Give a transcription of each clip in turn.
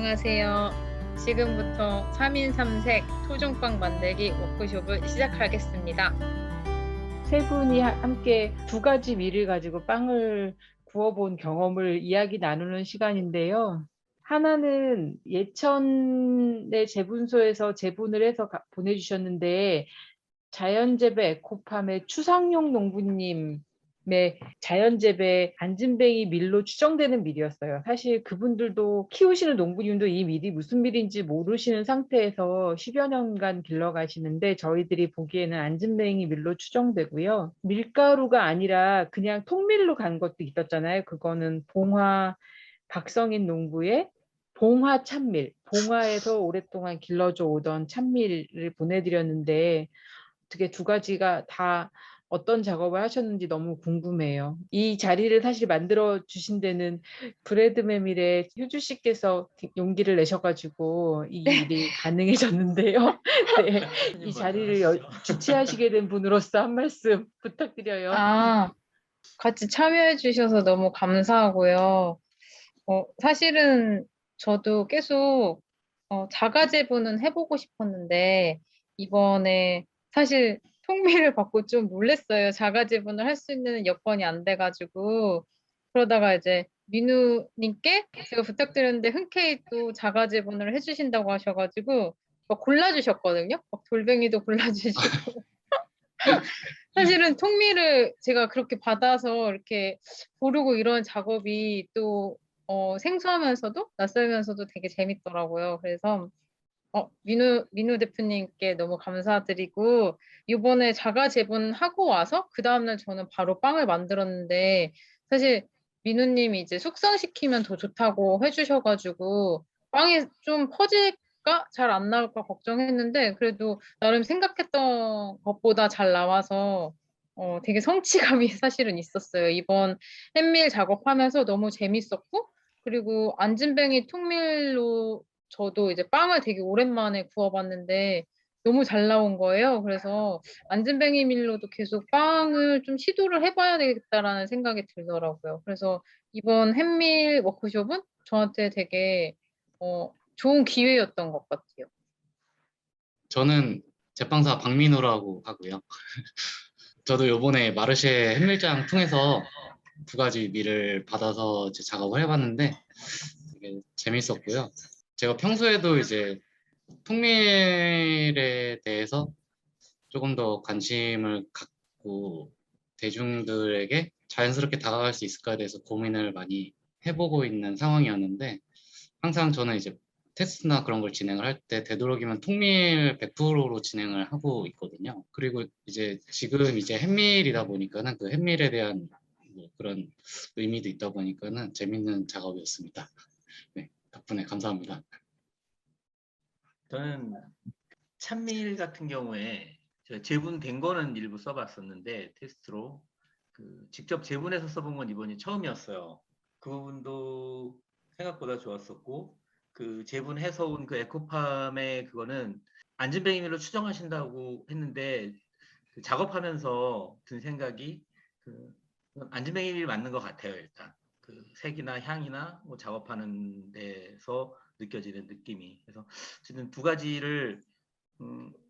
안녕하세요. 지금부터 3인 3색 토종빵 만들기 워크숍을 시작하겠습니다. 세 분이 함께 두 가지 밀을 가지고 빵을 구워본 경험을 이야기 나누는 시간인데요. 하나는 예천의 재분소에서 재분을 해서 보내주셨는데, 자연재배 에코팜의 추상용 농부님의 자연재배 안진뱅이 밀로 추정되는 밀이었어요. 사실 그분들도 키우시는 농부님도 이 밀이 무슨 밀인지 모르시는 상태에서 10여 년간 길러가시는데, 저희들이 보기에는 안진뱅이 밀로 추정되고요. 밀가루가 아니라 그냥 통밀로 간 것도 있었잖아요. 그거는 봉화 박성인 농부의 봉화 참밀, 봉화에서 오랫동안 길러져 오던 참밀을 보내드렸는데, 어떻게 두 가지가 다 어떤 작업을 하셨는지 너무 궁금해요. 이 자리를 사실 만들어 주신 데는 브래드 메밀의 효주 씨께서 용기를 내셔가지고 이 일이 가능해졌는데요. 네, 이 자리를 주최하시게 된 분으로서 한 말씀 부탁드려요. 같이 참여해 주셔서 너무 감사하고요. 사실은 저도 계속 자가제분은 해보고 싶었는데 이번에 사실 통미를 받고 좀 놀랬어요. 자가제분을 할 수 있는 여건이 안 돼가지고 그러다가 이제 민우님께 제가 부탁드렸는데 흔쾌히 또 자가제분을 해주신다고 하셔가지고 막 골라주셨거든요. 막 돌뱅이도 골라주시고 사실은 통미를 제가 그렇게 받아서 이렇게 고르고 이런 작업이 또 생소하면서도 낯설면서도 되게 재밌더라고요. 그래서 민우 대표님께 너무 감사드리고 이번에 자가 재분하고 와서 그 다음날 저는 바로 빵을 만들었는데 사실 민우님이 이제 숙성시키면 더 좋다고 해주셔가지고 빵이 좀 퍼질까? 잘 안 나올까 걱정했는데 그래도 나름 생각했던 것보다 잘 나와서 되게 성취감이 사실은 있었어요. 이번 햇밀 작업하면서 너무 재밌었고 그리고 안진뱅이 통밀로 저도 이제 빵을 되게 오랜만에 구워봤는데 너무 잘 나온 거예요. 그래서 안진뱅이 밀로도 계속 빵을 좀 시도를 해봐야 되겠다라는 생각이 들더라고요. 그래서 이번 햇밀 워크숍은 저한테 되게 좋은 기회였던 것 같아요. 저는 제빵사 박민우라고 하고요. 저도 요번에 마르쉐 햇밀장 통해서 두 가지 밀을 받아서 이제 작업을 해봤는데 되게 재밌었고요. 제가 평소에도 이제 통밀에 대해서 조금 더 관심을 갖고 대중들에게 자연스럽게 다가갈 수 있을까에 대해서 고민을 많이 해보고 있는 상황이었는데 항상 저는 이제 테스트나 그런 걸 진행을 할 때 되도록이면 통밀 100%로 진행을 하고 있거든요. 그리고 이제 지금 이제 햇밀이다 보니까는 그 햇밀에 대한 뭐 그런 의미도 있다 보니까는 재밌는 작업이었습니다. 네, 덕분에 감사합니다. 저는 참밀 같은 경우에 재분된 거는 일부 써봤었는데 테스트로 직접 재분해서 써본 건 이번이 처음이었어요. 그 부분도 생각보다 좋았었고 재분해서 온 그 에코팜의 그거는 안진뱅이밀로 추정하신다고 했는데 작업하면서 든 생각이 안진뱅이밀 맞는 것 같아요. 일단 색이나 향이나 뭐 작업하는 데서 느껴지는 느낌이. 그래서 어쨌든 두 가지를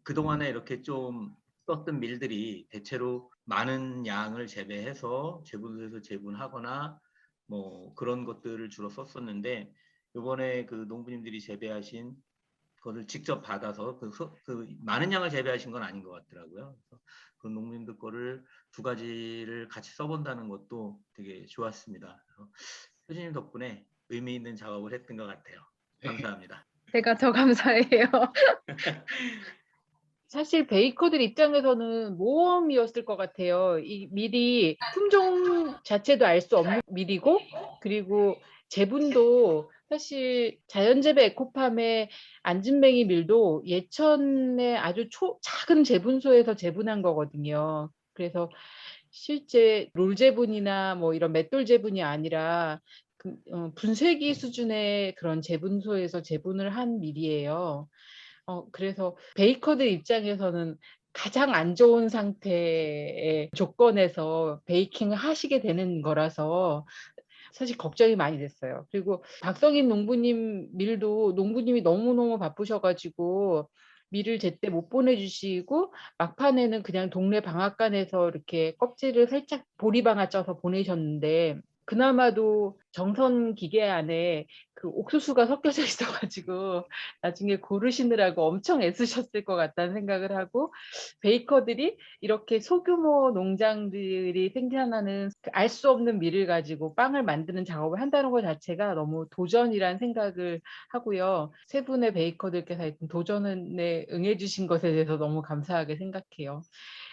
그동안에 이렇게 좀 썼던 밀들이 대체로 많은 양을 재배해서 재분해서 재분하거나 뭐 그런 것들을 주로 썼었는데 이번에 그 농부님들이 재배하신 그것을 직접 받아서 그 많은 양을 재배하신 건 아닌 것 같더라고요. 그래서 그 농민들 거를 두 가지를 같이 써본다는 것도 되게 좋았습니다. 효진님 덕분에 의미 있는 작업을 했던 것 같아요. 감사합니다. 제가 더 감사해요. 사실 베이커들 입장에서는 모험이었을 것 같아요. 이 밀이 품종 자체도 알 수 없는 밀이고, 그리고 재분도 사실 자연재배 에코팜의 안진뱅이 밀도 예천의 아주 작은 재분소에서 재분한 거거든요. 그래서 실제 롤 재분이나 뭐 이런 맷돌 재분이 아니라 분쇄기 수준의 그런 재분소에서 재분을 한 밀이에요. 그래서 베이커들 입장에서는 가장 안 좋은 상태의 조건에서 베이킹을 하시게 되는 거라서 사실 걱정이 많이 됐어요. 그리고 박성인 농부님 밀도 농부님이 너무너무 바쁘셔가지고 밀을 제때 못 보내주시고 막판에는 그냥 동네 방앗간에서 이렇게 껍질을 살짝 보리방아 쪄서 보내셨는데 그나마도 정선 기계 안에 그 옥수수가 섞여져 있어가지고 나중에 고르시느라고 엄청 애쓰셨을 것 같다는 생각을 하고 베이커들이 이렇게 소규모 농장들이 생산하는 알 수 없는 밀을 가지고 빵을 만드는 작업을 한다는 것 자체가 너무 도전이란 생각을 하고요. 세 분의 베이커들께서 하여튼 도전에 응해주신 것에 대해서 너무 감사하게 생각해요.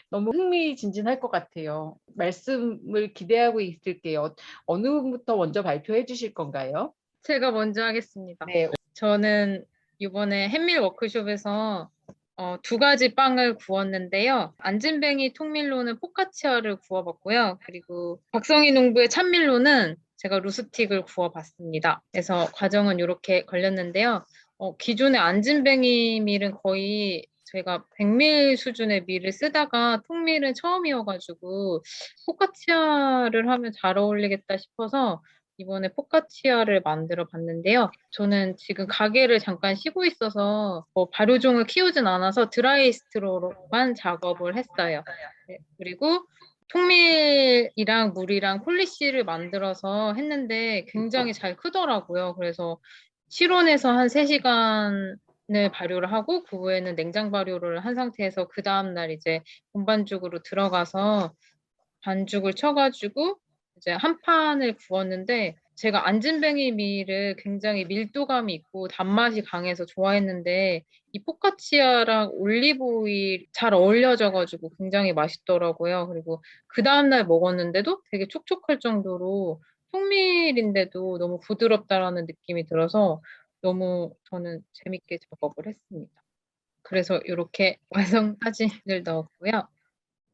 너무 흥미진진할 것 같아요. 말씀을 기대하고 있을게요. 어느 분부터 먼저 발표해 주실 건가요? 제가 먼저 하겠습니다. 네, 저는 이번에 햇밀 워크숍에서 두 가지 빵을 구웠는데요. 안진뱅이 통밀로는 포카치아를 구워봤고요. 그리고 박성희 농부의 참밀로는 제가 루스틱을 구워봤습니다. 그래서 과정은 이렇게 걸렸는데요. 기존의 안진뱅이 밀은 거의 제가 100밀 수준의 밀을 쓰다가 통밀은 처음이어가지고 포카치아를 하면 잘 어울리겠다 싶어서 이번에 포카치아를 만들어 봤는데요. 저는 지금 가게를 잠깐 쉬고 있어서 발효종을 키우진 않아서 드라이스트로만 작업을 했어요. 네, 그리고 통밀이랑 물이랑 폴리시를 만들어서 했는데 굉장히 잘 크더라고요. 그래서 실온에서 한 3시간을 발효를 하고 그 후에는 냉장 발효를 한 상태에서 그 다음날 이제 본반죽으로 들어가서 반죽을 쳐가지고 이제 한 판을 구웠는데 제가 안진뱅이 밀을 굉장히 밀도감이 있고 단맛이 강해서 좋아했는데 이 포카치아랑 올리브 오일 잘 어울려져가지고 굉장히 맛있더라고요. 그리고 그 다음날 먹었는데도 되게 촉촉할 정도로 통밀인데도 너무 부드럽다라는 느낌이 들어서 너무 저는 재밌게 작업을 했습니다. 그래서 이렇게 완성 사진을 넣었고요.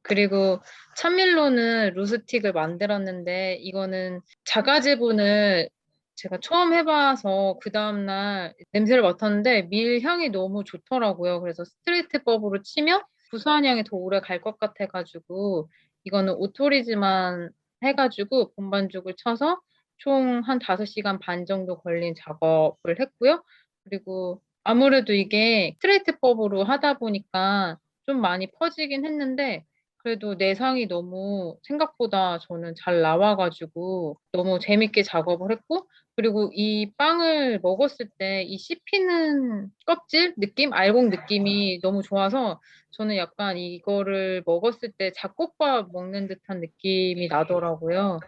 그리고 참밀로는 루스틱을 만들었는데 이거는 자가제분을 제가 처음 해봐서 그 다음날 냄새를 맡았는데 밀 향이 너무 좋더라고요. 그래서 스트레이트법으로 치면 구수한 향이 더 오래 갈 것 같아가지고 이거는 오토리지만 해가지고 본반죽을 쳐서 총 한 5시간 반 정도 걸린 작업을 했고요. 그리고 아무래도 이게 스트레이트법으로 하다 보니까 좀 많이 퍼지긴 했는데 그래도 내상이 너무 생각보다 저는 잘 나와가지고 너무 재밌게 작업을 했고, 그리고 이 빵을 먹었을 때 이 씹히는 껍질 느낌, 알곡 느낌이 너무 좋아서 저는 약간 이거를 먹었을 때 잡곡밥 먹는 듯한 느낌이 나더라고요.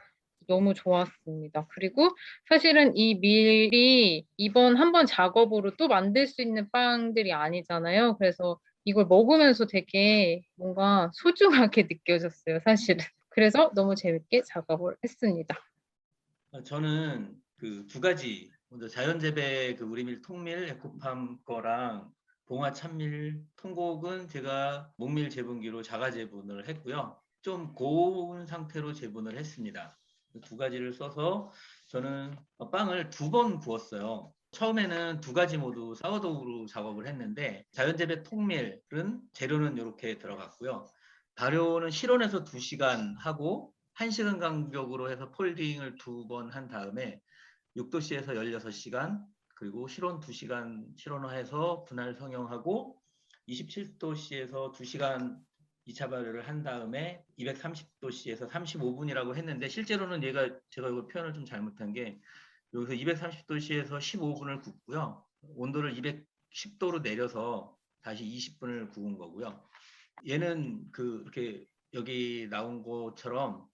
너무 좋았습니다. 그리고 사실은 이 밀이 이번 한 번 작업으로 또 만들 수 있는 빵들이 아니잖아요. 그래서 이걸 먹으면서 되게 뭔가 소중하게 느껴졌어요, 사실은. 그래서 너무 재밌게 작업을 했습니다. 저는 그 두 가지 먼저 자연재배 그 우리밀 통밀 에코팜 거랑 봉화 참밀 통곡은 제가 목밀 재분기로 자가 재분을 했고요. 좀 고운 상태로 재분을 했습니다. 두 가지를 써서 저는 빵을 2번 구웠어요. 처음에는 두 가지 모두 사워도우로 작업을 했는데 자연재배 통밀은 재료는 이렇게 들어갔고요. 발효는 실온에서 2시간 하고 1시간 간격으로 해서 폴딩을 2번 한 다음에 6도씨에서 16시간 그리고 실온 2시간 실온화해서 분할 성형하고 27도씨에서 2시간 2차 발효를 한 다음에 230도씨에서 35분이라고 했는데 실제로는 제가 이거 표현을 좀 잘못한 게 여기서 230도씨에서 15분을 굽고요. 온도를 210도로 내려서 다시 20분을 구운 거고요. 얘는 이렇게 여기 나온 것처럼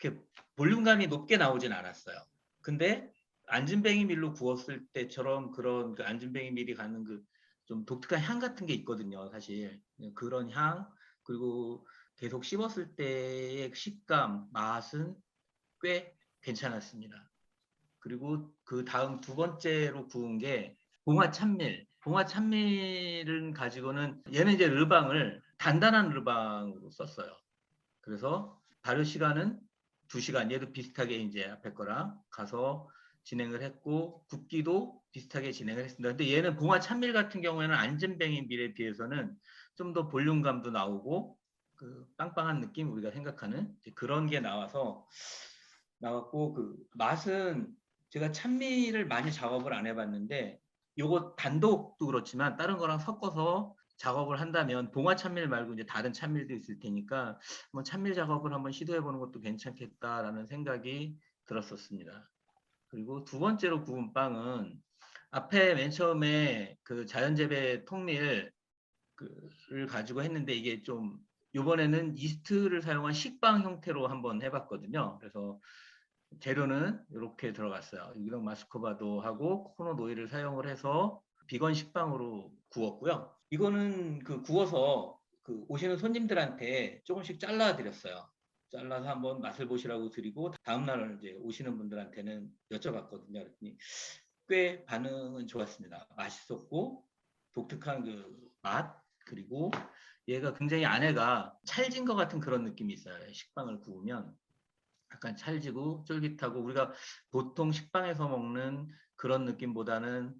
이렇게 볼륨감이 높게 나오진 않았어요. 근데 안진뱅이 밀로 구웠을 때처럼 그런 그 안진뱅이 밀이 갖는 그 좀 독특한 향 같은 게 있거든요, 사실. 그런 향, 그리고 계속 씹었을 때의 식감, 맛은 꽤 괜찮았습니다. 그리고 그 다음 두 번째로 구운 게 봉화 참밀. 봉화 참밀은 가지고는 얘는 이제 르방을 단단한 르방으로 썼어요. 그래서 발효 시간은 2시간, 얘도 비슷하게 이제 앞에 거랑 가서 진행을 했고 굽기도 비슷하게 진행을 했습니다. 근데 얘는 봉화 참밀 같은 경우에는 안진뱅이 밀에 비해서는 좀 더 볼륨감도 나오고 그 빵빵한 느낌 우리가 생각하는 그런 게 나와서 나왔고 그 맛은 제가 찬미를 많이 작업을 안 해봤는데 요거 단독도 그렇지만 다른 거랑 섞어서 작업을 한다면 봉화 찬밀 말고 이제 다른 찬밀도 있을 테니까 한번 찬밀 작업을 한번 시도해보는 것도 괜찮겠다라는 생각이 들었었습니다. 그리고 두 번째로 구운 빵은 앞에 맨 처음에 그 자연재배 통밀 를 가지고 했는데 이게 좀 이번에는 이스트를 사용한 식빵 형태로 한번 해봤거든요. 그래서 재료는 이렇게 들어갔어요. 유기농 마스크바도 하고 코코넛 오일을 사용을 해서 비건 식빵으로 구웠고요. 이거는 그 구워서 그 오시는 손님들한테 조금씩 잘라 드렸어요. 잘라서 한번 맛을 보시라고 드리고 다음날 이제 오시는 분들한테는 여쭤봤거든요. 그랬더니 꽤 반응은 좋았습니다. 맛있었고 독특한 그 맛, 그리고 얘가 굉장히 안에가 찰진 것 같은 그런 느낌이 있어요. 식빵을 구우면 약간 찰지고 쫄깃하고 우리가 보통 식빵에서 먹는 그런 느낌보다는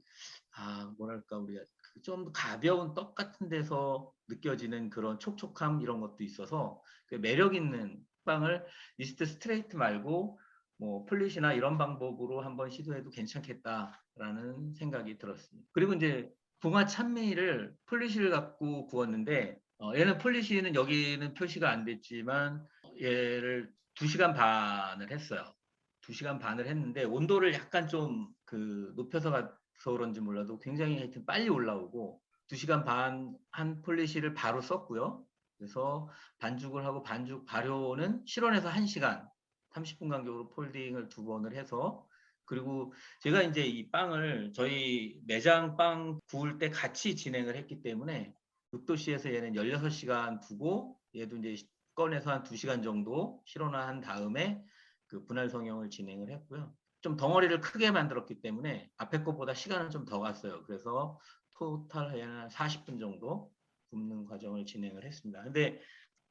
뭐랄까 우리가 좀 가벼운 떡 같은 데서 느껴지는 그런 촉촉함 이런 것도 있어서 매력 있는 빵을 이스트 스트레이트 말고 뭐 플릿이나 이런 방법으로 한번 시도해도 괜찮겠다라는 생각이 들었습니다. 그리고 이제 붕화 찬미를 플릿을 갖고 구웠는데 얘는 플릿이는 여기는 표시가 안 됐지만 얘를 2시간 반을 했어요. 2시간 반을 했는데 온도를 약간 좀 그 높여서 가서 그런지 몰라도 굉장히 하여튼 빨리 올라오고 2시간 반 한 폴리시를 바로 썼고요. 그래서 반죽을 하고 반죽 발효는 실온에서 1시간 30분 간격으로 폴딩을 2번을 해서 그리고 제가 이제 이 빵을 저희 매장 빵 구울 때 같이 진행을 했기 때문에 6도씨에서 얘는 16시간 두고 얘도 이제 꺼내서 한 2시간 정도 실온화한 다음에 그 분할 성형을 진행을 했고요. 좀 덩어리를 크게 만들었기 때문에 앞에 것보다 시간은 좀 더 갔어요. 그래서 토탈 한 40분 정도 굽는 과정을 진행을 했습니다. 근데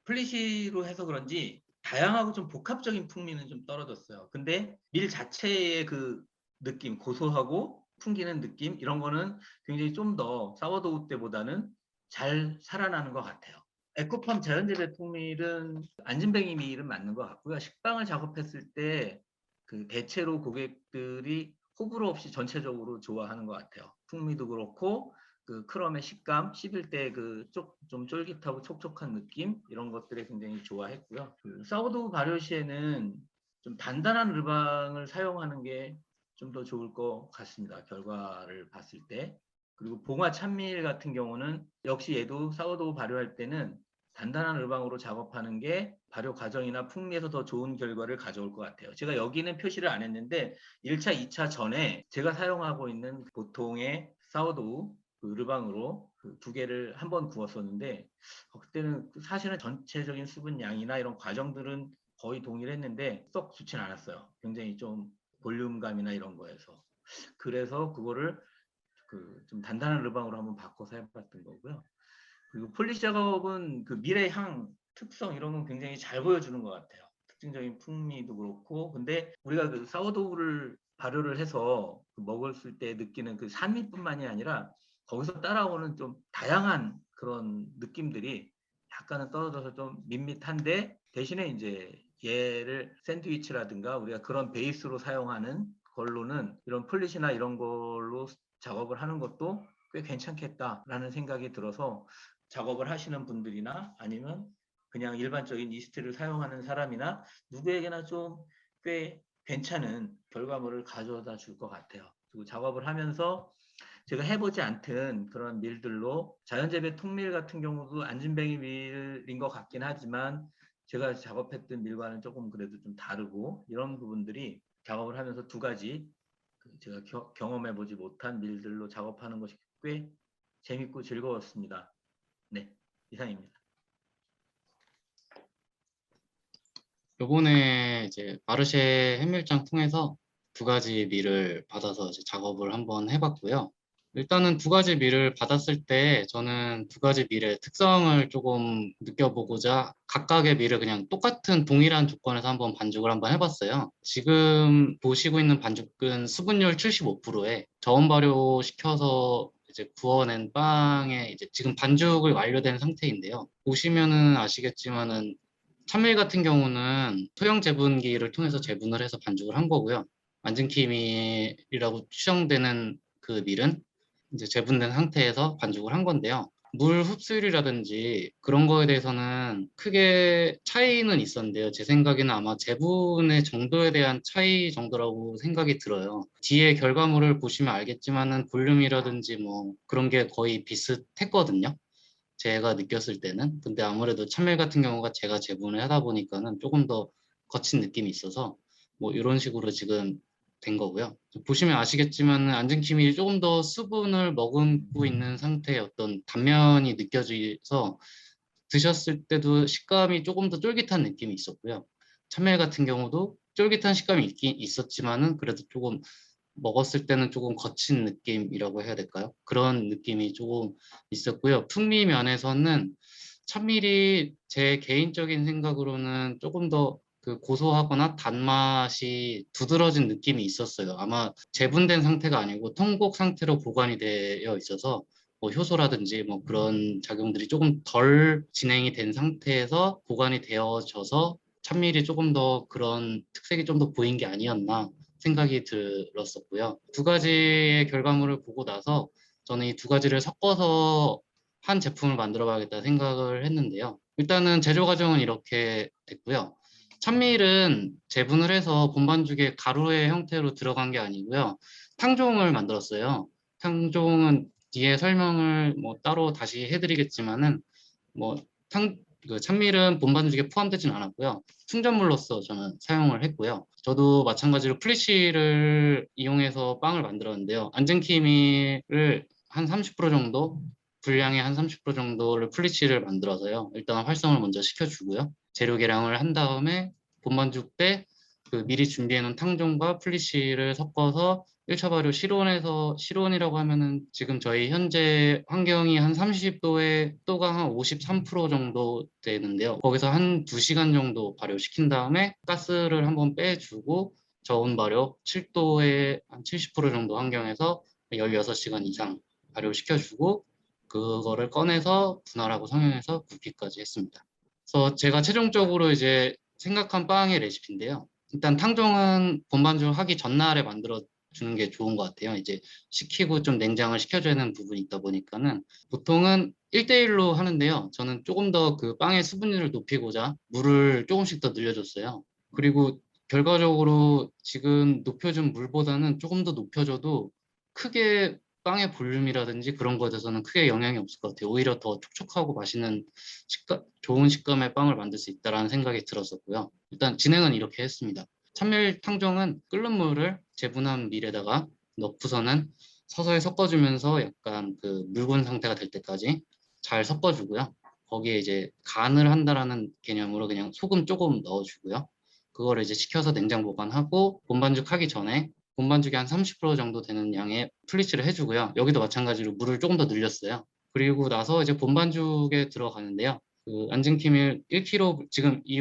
플리시로 해서 그런지 다양하고 좀 복합적인 풍미는 좀 떨어졌어요. 근데 밀 자체의 그 느낌, 고소하고 풍기는 느낌 이런 거는 굉장히 좀 더 사워도우 때보다는 잘 살아나는 것 같아요. 에코팜 자연재배 통밀은 안진뱅이 밀은 맞는 것 같고요. 식빵을 작업했을 때 그 대체로 고객들이 호불호 없이 전체적으로 좋아하는 것 같아요. 풍미도 그렇고 그 크럼의 식감, 씹을 때 그 좀 쫄깃하고 촉촉한 느낌 이런 것들에 굉장히 좋아했고요. 그 사워도우 발효 시에는 좀 단단한 르방을 사용하는 게 좀 더 좋을 것 같습니다. 결과를 봤을 때. 그리고 봉화 찬밀 같은 경우는 역시 얘도 사워도우 발효할 때는 단단한 르방으로 작업하는 게 발효 과정이나 풍미에서 더 좋은 결과를 가져올 것 같아요. 제가 여기는 표시를 안 했는데 1차, 2차 전에 제가 사용하고 있는 보통의 사워도우 그 르방으로 그 2개를 한번 구웠었는데 그때는 사실은 전체적인 수분 양이나 이런 과정들은 거의 동일했는데 썩 좋진 않았어요. 굉장히 좀 볼륨감이나 이런 거에서. 그래서 그거를 그 좀 단단한 르방으로 한번 바꿔서 해봤던 거고요. 그리고 폴리시 작업은 그 밀의 향, 특성 이런 건 굉장히 잘 보여주는 것 같아요. 특징적인 풍미도 그렇고, 근데 우리가 그 사워도우를 발효를 해서 그 먹었을 때 느끼는 그 산미뿐만이 아니라 거기서 따라오는 좀 다양한 그런 느낌들이 약간은 떨어져서 좀 밋밋한데 대신에 이제 얘를 샌드위치라든가 우리가 그런 베이스로 사용하는 걸로는 이런 폴리시나 이런 걸로 작업을 하는 것도 꽤 괜찮겠다라는 생각이 들어서 작업을 하시는 분들이나 아니면 그냥 일반적인 이스트를 사용하는 사람이나 누구에게나 좀 꽤 괜찮은 결과물을 가져다 줄 것 같아요. 그리고 작업을 하면서 제가 해보지 않던 그런 밀들로 자연재배 통밀 같은 경우도 안진뱅이 밀인 것 같긴 하지만 제가 작업했던 밀과는 조금 그래도 좀 다르고 이런 부분들이 작업을 하면서 2가지 제가 경험해보지 못한 밀들로 작업하는 것이 꽤 재밌고 즐거웠습니다. 네, 이상입니다. 요번에 이제 마르쉐 현밀장 통해서 2가지 밀을 받아서 이제 작업을 한번 해봤고요. 일단은 2가지 밀을 받았을 때 저는 2가지 밀의 특성을 조금 느껴보고자 각각의 밀을 그냥 똑같은 동일한 조건에서 반죽을 해봤어요. 지금 보시고 있는 반죽은 수분율 75%에 저온 발효시켜서 이제 구워낸 빵에 이제 지금 반죽을 완료된 상태인데요. 보시면은 아시겠지만은 참밀 같은 경우는 소형 재분기를 통해서 재분을 해서 반죽을 한 거고요. 안증키밀이라고 추정되는 그 밀은 이제 재분된 상태에서 반죽을 한 건데요. 물 흡수율이라든지 그런 거에 대해서는 크게 차이는 있었는데요. 제 생각에는 아마 재분의 정도에 대한 차이 정도라고 생각이 들어요. 뒤에 결과물을 보시면 알겠지만은 볼륨이라든지 뭐 그런 게 거의 비슷했거든요. 제가 느꼈을 때는. 근데 아무래도 참밀 같은 경우가 제가 재분을 하다 보니까는 조금 더 거친 느낌이 있어서 뭐 이런 식으로 지금 된 거고요. 보시면 아시겠지만 안증키밀이 조금 더 수분을 머금고 있는 상태의 어떤 단면이 느껴져서 드셨을 때도 식감이 조금 더 쫄깃한 느낌이 있었고요. 참밀 같은 경우도 쫄깃한 식감이 있긴 있었지만은 그래도 조금 먹었을 때는 조금 거친 느낌이라고 해야 될까요? 그런 느낌이 조금 있었고요. 풍미 면에서는 참밀이 제 개인적인 생각으로는 조금 더 그 고소하거나 단맛이 두드러진 느낌이 있었어요. 아마 재분된 상태가 아니고 통곡 상태로 보관이 되어 있어서 뭐 효소라든지 뭐 그런 작용들이 조금 덜 진행이 된 상태에서 보관이 되어져서 참밀이 조금 더 그런 특색이 좀 더 보인 게 아니었나 생각이 들었었고요. 두 가지의 결과물을 보고 나서 저는 이 두 가지를 섞어서 한 제품을 만들어 봐야겠다 생각을 했는데요. 일단은 재료 과정은 이렇게 됐고요. 참밀은 재분을 해서 본반죽에 가루의 형태로 들어간 게 아니고요. 탕종을 만들었어요. 탕종은 뒤에 설명을 뭐 따로 다시 해드리겠지만은 뭐 그 참밀은 본반죽에 포함되진 않았고요. 충전물로서 저는 사용을 했고요. 저도 마찬가지로 플리쉬를 이용해서 빵을 만들었는데요. 안zen키밀을 한 30% 정도, 분량의 한 30% 정도를 플리쉬를 만들어서요. 일단 활성을 먼저 시켜주고요. 재료 계량을 한 다음에 본반죽 때 그 미리 준비해 놓은 탕종과 플리쉬를 섞어서 1차 발효 실온이라고 하면은 지금 저희 현재 환경이 한 30도에 도가 한 53% 정도 되는데요. 거기서 한 2시간 정도 발효시킨 다음에 가스를 한번 빼주고 저온 발효 7도에 한 70% 정도 환경에서 16시간 이상 발효시켜주고 그거를 꺼내서 분할하고 성형해서 굽기까지 했습니다. 그래서 제가 최종적으로 이제 생각한 빵의 레시피인데요. 일단 탕종은 본반죽 하기 전날에 만들어 주는 게 좋은 것 같아요. 이제 식히고 좀 냉장을 시켜줘야 하는 부분이 있다 보니까는 보통은 1대1로 하는데요. 저는 조금 더 그 빵의 수분율을 높이고자 물을 조금씩 더 늘려줬어요. 그리고 결과적으로 지금 높여준 물보다는 조금 더 높여줘도 크게 빵의 볼륨이라든지 그런 거에 대해서는 크게 영향이 없을 것 같아요. 오히려 더 촉촉하고 맛있는 좋은 식감의 빵을 만들 수 있다는 생각이 들었었고요. 일단 진행은 이렇게 했습니다. 참밀 탕종은 끓는 물을 재분한 밀에다가 넣고서는 서서히 섞어주면서 약간 그 묽은 상태가 될 때까지 잘 섞어주고요. 거기에 이제 간을 한다라는 개념으로 그냥 소금 조금 넣어주고요. 그거를 이제 식혀서 냉장 보관하고 본반죽 하기 전에 본반죽이 한 30% 정도 되는 양의 플리치를 해주고요. 여기도 마찬가지로 물을 조금 더 늘렸어요. 그리고 나서 이제 본반죽에 들어가는데요. 그 안증키밀 1kg, 지금 이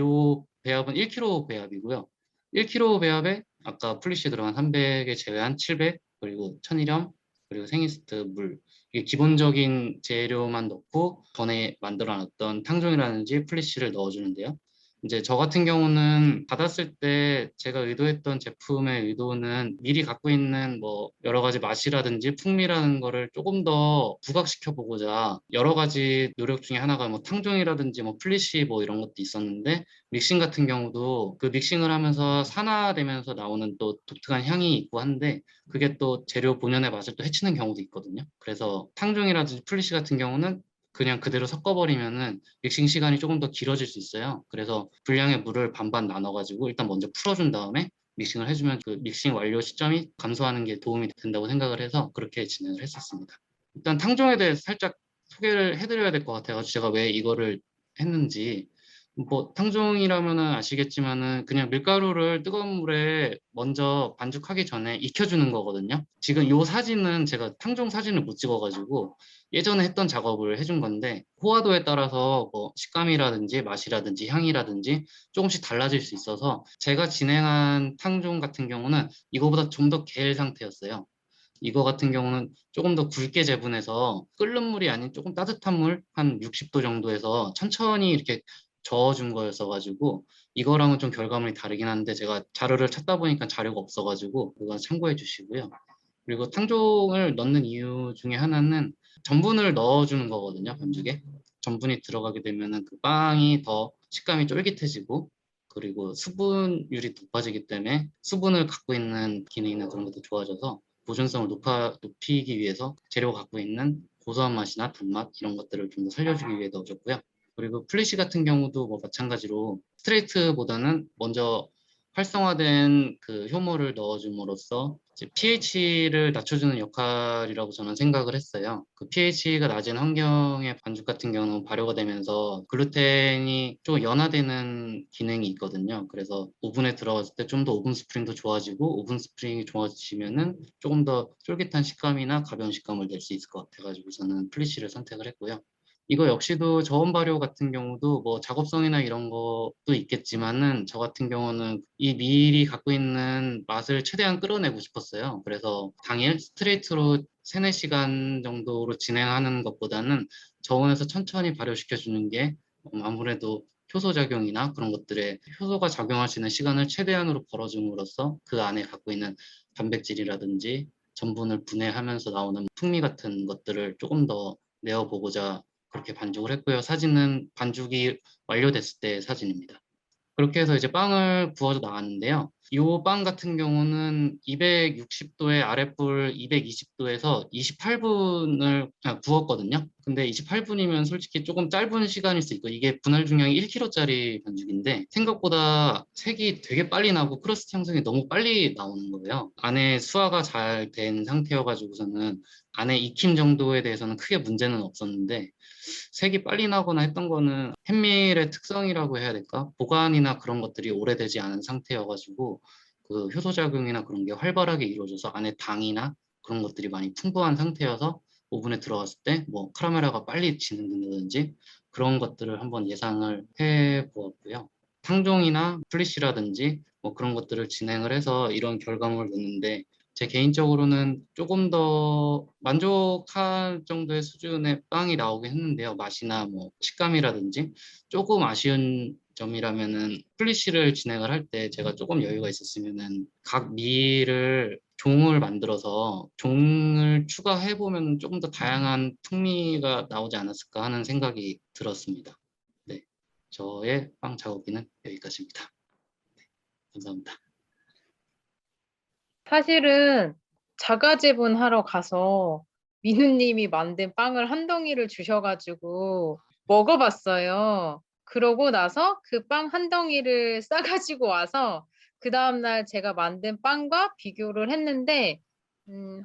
배합은 1kg 배합이고요. 1kg 배합에 아까 플리쉬 들어간 300에 제외한 700, 그리고 천일염, 그리고 생이스트, 물. 이게 기본적인 재료만 넣고 전에 만들어놨던 탕종이라든지 플리쉬를 넣어주는데요. 이제 저 같은 경우는 받았을 때 제가 의도했던 제품의 의도는 미리 갖고 있는 뭐 여러 가지 맛이라든지 풍미라는 거를 조금 더 부각시켜 보고자 여러 가지 노력 중에 하나가 뭐 탕종이라든지 뭐 플리쉬 뭐 이런 것도 있었는데 믹싱 같은 경우도 그 믹싱을 하면서 산화되면서 나오는 또 독특한 향이 있고 한데 그게 또 재료 본연의 맛을 또 해치는 경우도 있거든요. 그래서 탕종이라든지 플리쉬 같은 경우는 그냥 그대로 섞어버리면은 믹싱 시간이 조금 더 길어질 수 있어요. 그래서 분량의 물을 반반 나눠가지고 일단 먼저 풀어준 다음에 믹싱을 해주면 그 믹싱 완료 시점이 감소하는 게 도움이 된다고 생각을 해서 그렇게 진행을 했었습니다. 일단 탕종에 대해서 살짝 소개를 해드려야 될 것 같아요. 제가 왜 이거를 했는지. 뭐 탕종이라면은 아시겠지만은 그냥 밀가루를 뜨거운 물에 먼저 반죽하기 전에 익혀주는 거거든요. 지금 이 사진은 제가 탕종 사진을 못 찍어가지고 예전에 했던 작업을 해준 건데 호화도에 따라서 뭐 식감이라든지 맛이라든지 향이라든지 조금씩 달라질 수 있어서 제가 진행한 탕종 같은 경우는 이거보다 좀 더 개일 상태였어요. 이거 같은 경우는 조금 더 굵게 재분해서 끓는 물이 아닌 조금 따뜻한 물 한 60도 정도에서 천천히 이렇게 저어준 거였어가지고 이거랑은 좀 결과물이 다르긴 한데 제가 자료를 찾다 보니까 자료가 없어가지고 그건 참고해 주시고요. 그리고 탕종을 넣는 이유 중에 하나는 전분을 넣어주는 거거든요. 반죽에. 전분이 들어가게 되면은 그 빵이 더 식감이 쫄깃해지고 그리고 수분율이 높아지기 때문에 수분을 갖고 있는 기능이나 그런 것도 좋아져서 보존성을 높이기 위해서 재료가 갖고 있는 고소한 맛이나 단맛 이런 것들을 좀 더 살려주기 위해 넣어줬고요. 그리고 플리시 같은 경우도 뭐 마찬가지로 스트레이트보다는 먼저 활성화된 그 효모를 넣어줌으로써 이제 pH를 낮춰주는 역할이라고 저는 생각을 했어요. 그 pH가 낮은 환경의 반죽 같은 경우는 발효가 되면서 글루텐이 좀 연화되는 기능이 있거든요. 그래서 오븐에 들어갔을 때 좀 더 오븐 스프링도 좋아지고 오븐 스프링이 좋아지면은 조금 더 쫄깃한 식감이나 가벼운 식감을 낼 수 있을 것 같아가지고 저는 플리시를 선택을 했고요. 이거 역시도 저온 발효 같은 경우도 뭐 작업성이나 이런 것도 있겠지만은 저 같은 경우는 이 밀이 갖고 있는 맛을 최대한 끌어내고 싶었어요. 그래서 당일 스트레이트로 3, 4시간 정도로 진행하는 것보다는 저온에서 천천히 발효시켜 주는 게 아무래도 효소 작용이나 그런 것들에 효소가 작용할 수 있는 시간을 최대한으로 벌어줌으로써 그 안에 갖고 있는 단백질이라든지 전분을 분해하면서 나오는 풍미 같은 것들을 조금 더 내어보고자 그렇게 반죽을 했고요. 사진은 반죽이 완료됐을 때 사진입니다. 그렇게 해서 이제 빵을 구워서 나왔는데요. 이 빵 같은 경우는 260도에 아랫불 220도에서 28분을 구웠거든요. 근데 28분이면 솔직히 조금 짧은 시간일 수 있고 이게 분할 중량이 1kg짜리 반죽인데 생각보다 색이 되게 빨리 나고 크러스트 형성이 너무 빨리 나오는 거예요. 안에 수화가 잘 된 상태여가지고서는 안에 익힘 정도에 대해서는 크게 문제는 없었는데 색이 빨리 나거나 했던 거는 햇밀의 특성이라고 해야 될까? 보관이나 그런 것들이 오래되지 않은 상태여가지고 그 효소작용이나 그런 게 활발하게 이루어져서 안에 당이나 그런 것들이 많이 풍부한 상태여서 오븐에 들어갔을 때 뭐 카라멜화가 빨리 진행된다든지 그런 것들을 한번 예상을 해 보았고요. 탕종이나 플리시라든지 뭐 그런 것들을 진행을 해서 이런 결과물을 냈는데 제 개인적으로는 조금 더 만족할 정도의 수준의 빵이 나오긴 했는데요. 맛이나 뭐 식감이라든지 조금 아쉬운 점이라면은 플리시를 진행을 할 때 제가 조금 여유가 있었으면은 각 밀을 종을 만들어서 종을 추가해 보면 조금 더 다양한 풍미가 나오지 않았을까 하는 생각이 들었습니다. 네, 저의 빵 작업기는 여기까지입니다. 네, 감사합니다. 사실은 자가제분 하러 가서 민우님이 만든 빵을 한 덩이를 주셔가지고 먹어봤어요. 그러고 나서 그 빵 한 덩이를 싸가지고 와서 그 다음날 제가 만든 빵과 비교를 했는데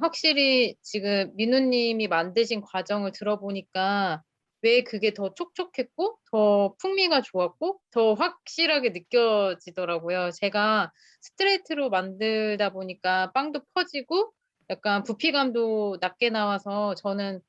확실히 지금 민우님이 만드신 과정을 들어보니까 왜 그게 더 촉촉했고 더 풍미가 좋았고 더 확실하게 느껴지더라고요. 제가 스트레이트로 만들다 보니까 빵도 퍼지고 약간 부피감도 낮게 나와서 저는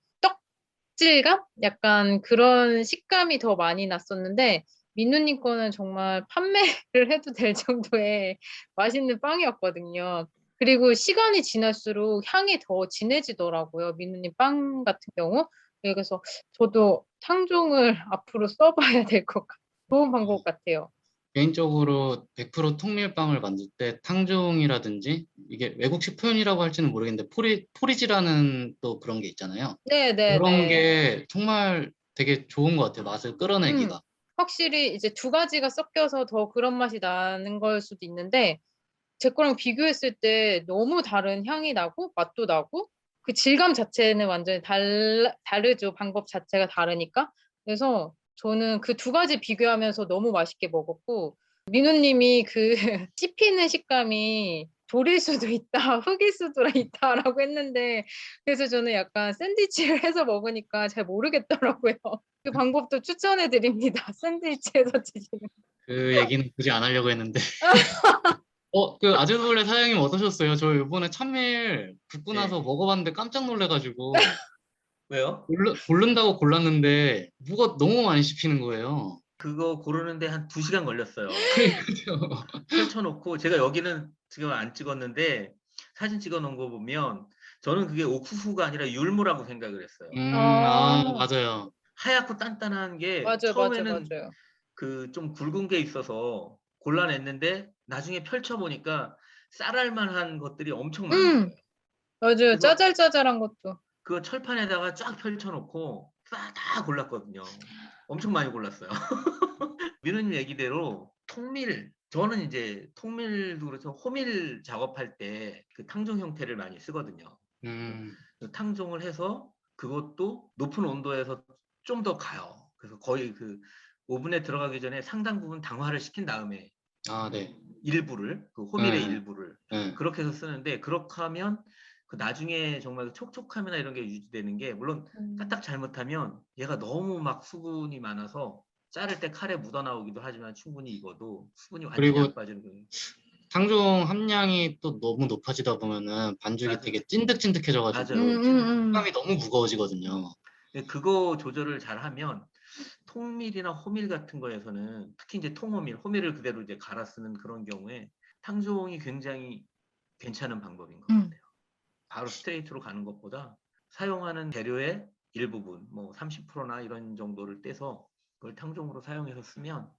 떡질감? 약간 그런 식감이 더 많이 났었는데 민우님 거는 정말 판매를 해도 될 정도의 맛있는 빵이었거든요. 그리고 시간이 지날수록 향이 더 진해지더라고요. 민우님 빵 같은 경우. 그래서 저도 탕종을 앞으로 써봐야 될 것 같아요. 좋은 방법 같아요. 개인적으로 100% 통밀빵을 만들 때 탕종이라든지 이게 외국식 표현이라고 할지는 모르겠는데 포리지라는 또 그런 게 있잖아요. 그런 네네네. 게 정말 되게 좋은 것 같아요. 맛을 음, 끌어내기가. 확실히 이제 두 가지가 섞여서 더 그런 맛이 나는 걸 수도 있는데, 제 거랑 비교했을 때 너무 다른 향이 나고, 맛도 나고, 그 질감 자체는 완전히 다르죠. 방법 자체가 다르니까. 그래서 저는 그 두 가지 비교하면서 너무 맛있게 먹었고, 민우님이 그 씹히는 식감이 돌일 수도 있다, 흙일 수도 있다라고 했는데, 그래서 저는 약간 샌드위치를 해서 먹으니까 잘 모르겠더라고요. 그 방법도 추천해 드립니다. 샌드위치에서 드시는. 그 얘기는 굳이 안 하려고 했는데. 그 아즈돌레 사장님 어떠셨어요? 저 이번에 참밀 굽고 나서 네. 먹어봤는데 깜짝 놀래가지고 왜요? 고른다고 골랐는데 무가 너무 많이 씹히는 거예요. 그거 고르는데 한 2시간 걸렸어요. 그러니까요. 펼쳐놓고 제가 여기는 지금 안 찍었는데 사진 찍어 놓은 거 보면 저는 그게 옥수수가 아니라 율무라고 생각을 했어요. 아, 맞아요. 하얗고 단단한 게 맞아요, 맞아요, 처음에는 맞아요. 그 좀 굵은 게 있어서 골라냈는데 나중에 펼쳐보니까 쌀알 만한 것들이 엄청 많은 음, 거예요. 맞아요. 그거 짜잘짜잘한 것도. 그거 철판에다가 쫙 펼쳐놓고 다 골랐거든요. 엄청 많이 골랐어요. 민우님 얘기대로 통밀, 저는 이제 통밀도 그렇죠. 호밀 작업할 때 그 탕종 형태를 많이 쓰거든요. 음, 그 탕종을 해서 그것도 높은 온도에서 좀 더 가요. 그래서 거의 그 오븐에 들어가기 전에 상당 부분 당화를 시킨 다음에 아, 네. 일부를, 그 호밀의 네, 일부를 네. 그렇게 해서 쓰는데, 그렇게 하면 그 나중에 정말 그 촉촉함이나 이런 게 유지되는 게, 물론 까딱 잘못하면 얘가 너무 막 수분이 많아서 자를 때 칼에 묻어 나오기도 하지만 충분히 익어도 수분이 완전히 그리고 안 빠지는 거예요. 탕종 함량이 또 너무 높아지다 보면은 반죽이 맞아요. 되게 찐득찐득해져가지고 맞아요. 찐득찐득. 식감이 너무 무거워지거든요. 근데 그거 조절을 잘 하면 통밀이나 호밀 같은 거에서는, 특히 이제 통호밀, 호밀을 그대로 이제 갈아 쓰는 그런 경우에 탕종이 굉장히 괜찮은 방법인 것 음, 같아요. 바로 스트레이트로 가는 것보다 사용하는 재료의 일부분, 뭐 30%나 이런 정도를 떼서 그걸 탕종으로 사용해서 쓰면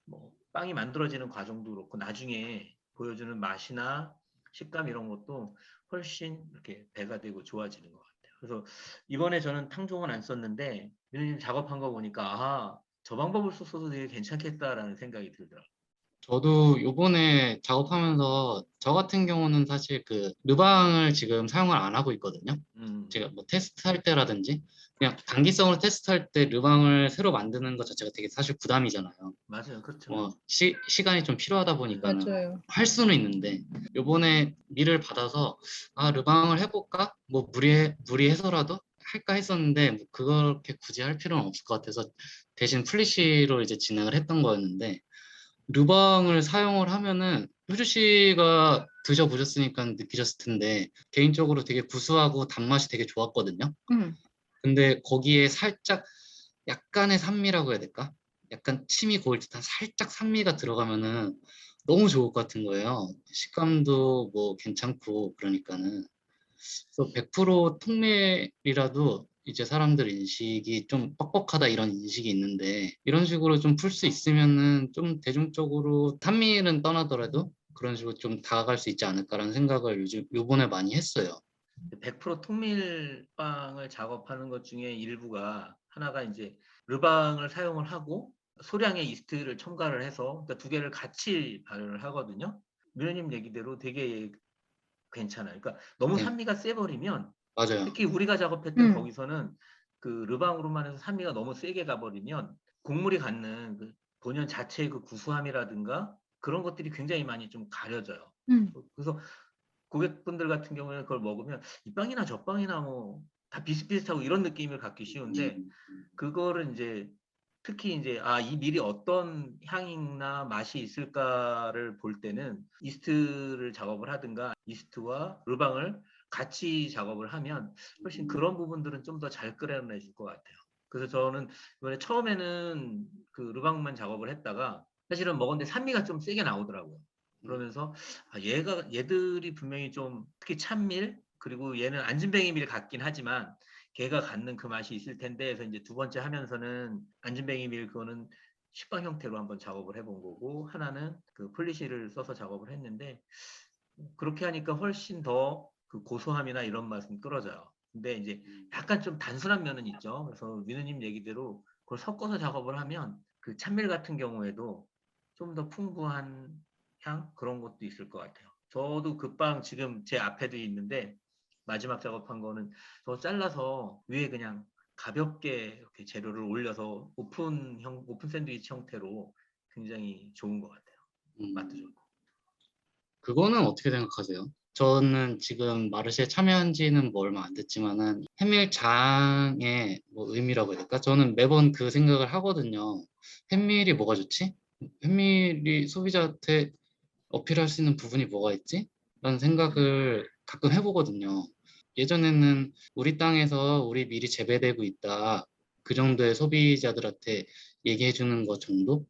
뭐 빵이 만들어지는 과정도 그렇고 나중에 보여주는 맛이나 식감 이런 것도 훨씬 이렇게 배가 되고 좋아지는 것 같아요. 그래서 이번에 저는 탕종은 안 썼는데 민우님 작업한 거 보니까 아, 저 방법을 썼어도 되게 괜찮겠다라는 생각이 들더라고요. 저도 요번에 작업하면서 저 같은 경우는 사실 그 르방을 지금 사용을 안 하고 있거든요. 음, 제가 뭐 테스트할 때라든지 그냥 단기성으로 테스트할 때 르방을 새로 만드는 것 자체가 되게 사실 부담이잖아요. 맞아요. 그렇죠. 뭐 시간이 좀 필요하다 보니까는 맞아요. 할 수는 있는데 요번에 밀을 받아서 아 르방을 해볼까? 뭐 무리해서라도 할까 했었는데 뭐 그렇게 굳이 할 필요는 없을 것 같아서 대신 플리시로 이제 진행을 했던 거였는데 르방을 사용을 하면은 효주 씨가 드셔보셨으니까 느끼셨을 텐데 개인적으로 되게 구수하고 단맛이 되게 좋았거든요. 음, 근데 거기에 살짝 약간의 산미라고 해야 될까? 약간 침이 고일 듯한 살짝 산미가 들어가면은 너무 좋을 것 같은 거예요. 식감도 뭐 괜찮고 그러니까는. 그래서 100% 통밀이라도 이제 사람들 인식이 좀 뻑뻑하다 이런 인식이 있는데 이런 식으로 좀 풀 수 있으면은 좀 대중적으로 탄밀은 떠나더라도 그런 식으로 좀 다가갈 수 있지 않을까라는 생각을 요번에 많이 했어요. 100% 통밀빵을 작업하는 것 중에 일부가 하나가 이제 르방을 사용을 하고 소량의 이스트를 첨가를 해서, 그러니까 두 개를 같이 발효를 하거든요. 미르님 얘기대로 되게 괜찮아요. 그러니까 너무 네, 산미가 세버리면, 맞아요. 특히 우리가 작업했던 음, 거기서는 그 르방으로만 해서 산미가 너무 세게 가버리면 곡물이 갖는 그 본연 자체의 그 구수함이라든가 그런 것들이 굉장히 많이 좀 가려져요. 음, 그래서 고객분들 같은 경우에는 그걸 먹으면 이 빵이나 저 빵이나 뭐 다 비슷비슷하고 이런 느낌을 갖기 쉬운데, 음, 그거를 이제 특히 이제 아, 이 밀이 어떤 향이나 맛이 있을까를 볼 때는 이스트를 작업을 하든가 이스트와 르방을 같이 작업을 하면 훨씬 그런 부분들은 좀 더 잘 끌어내줄 것 같아요. 그래서 저는 이번에 처음에는 그 르방만 작업을 했다가 사실은 먹었는데 산미가 좀 세게 나오더라고요. 그러면서 아, 얘들이 분명히 좀, 특히 찬밀, 그리고 얘는 안진뱅이 밀 같긴 하지만 걔가 갖는 그 맛이 있을 텐데 해서 이제 두 번째 하면서는 안진뱅이 밀 그거는 식빵 형태로 한번 작업을 해본 거고, 하나는 그 폴리시를 써서 작업을 했는데 그렇게 하니까 훨씬 더 그 고소함이나 이런 맛은 끌어져요. 근데 이제 약간 좀 단순한 면은 있죠. 그래서 민우님 얘기대로 그걸 섞어서 작업을 하면 그 찬밀 같은 경우에도 좀 더 풍부한 향 그런 것도 있을 것 같아요. 저도 그 빵 지금 제 앞에도 있는데 마지막 작업한 거는 저 잘라서 위에 그냥 가볍게 이렇게 재료를 올려서 오픈 샌드위치 형태로 굉장히 좋은 것 같아요. 맛도 음. 좋고. 그거는 어떻게 생각하세요? 저는 지금 마르시에 참여한 지는 뭐 얼마 안 됐지만은 햇밀장의 뭐 의미라고 해야 될까? 저는 매번 그 생각을 하거든요. 햇밀이 뭐가 좋지? 햇밀이 소비자한테 어필할 수 있는 부분이 뭐가 있지? 라는 생각을 가끔 해보거든요. 예전에는 우리 땅에서 우리 밀이 재배되고 있다. 그 정도의 소비자들한테 얘기해 주는 것 정도?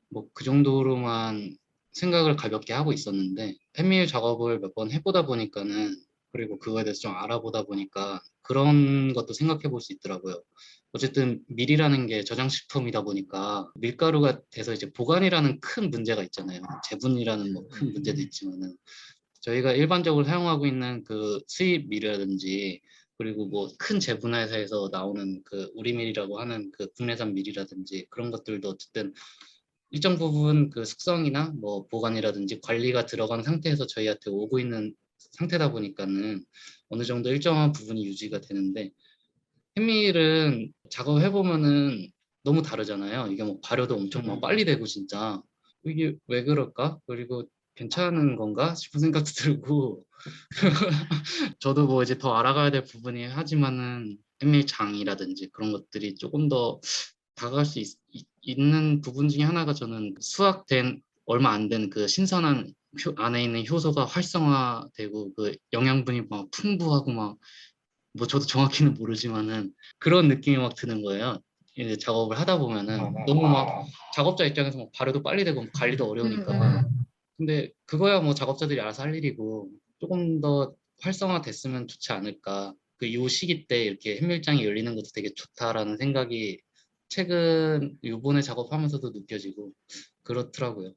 뭐 그 정도로만 생각을 가볍게 하고 있었는데 팬밀 작업을 몇 번 해보다 보니까는 그리고 그거에 대해서 좀 알아보다 보니까 그런 것도 생각해 볼 수 있더라고요. 어쨌든 밀이라는 게 저장식품이다 보니까 밀가루가 돼서 이제 보관이라는 큰 문제가 있잖아요. 재분이라는 뭐 큰 문제도 있지만은 저희가 일반적으로 사용하고 있는 그 수입 밀이라든지 그리고 뭐 큰 재분해사에서 나오는 그 우리밀이라고 하는 그 국내산 밀이라든지 그런 것들도 어쨌든 일정 부분 그 숙성이나 뭐 보관이라든지 관리가 들어간 상태에서 저희한테 오고 있는 상태다 보니까는 어느 정도 일정한 부분이 유지가 되는데 햇밀은 작업해 보면은 너무 다르잖아요. 이게 뭐 발효도 엄청 막 빨리 되고 진짜 이게 왜 그럴까? 그리고 괜찮은 건가 싶은 생각도 들고 저도 뭐 이제 더 알아가야 될 부분이 하지만은 햇밀장이라든지 그런 것들이 조금 더 다가갈 수 있는 부분 중에 하나가 저는 수확된 얼마 안 된 그 신선한 안에 있는 효소가 활성화되고 그 영양분이 막 풍부하고 막 뭐 저도 정확히는 모르지만은 그런 느낌이 막 드는 거예요. 이제 작업을 하다 보면은 너무 막 작업자 입장에서 막 발효도 빨리 되고 관리도 어려우니까 근데 그거야 뭐 작업자들이 알아서 할 일이고 조금 더 활성화됐으면 좋지 않을까. 그 요 시기 때 이렇게 햇밀장이 열리는 것도 되게 좋다라는 생각이 최근 요번에 작업하면서도 느껴지고 그렇더라고요.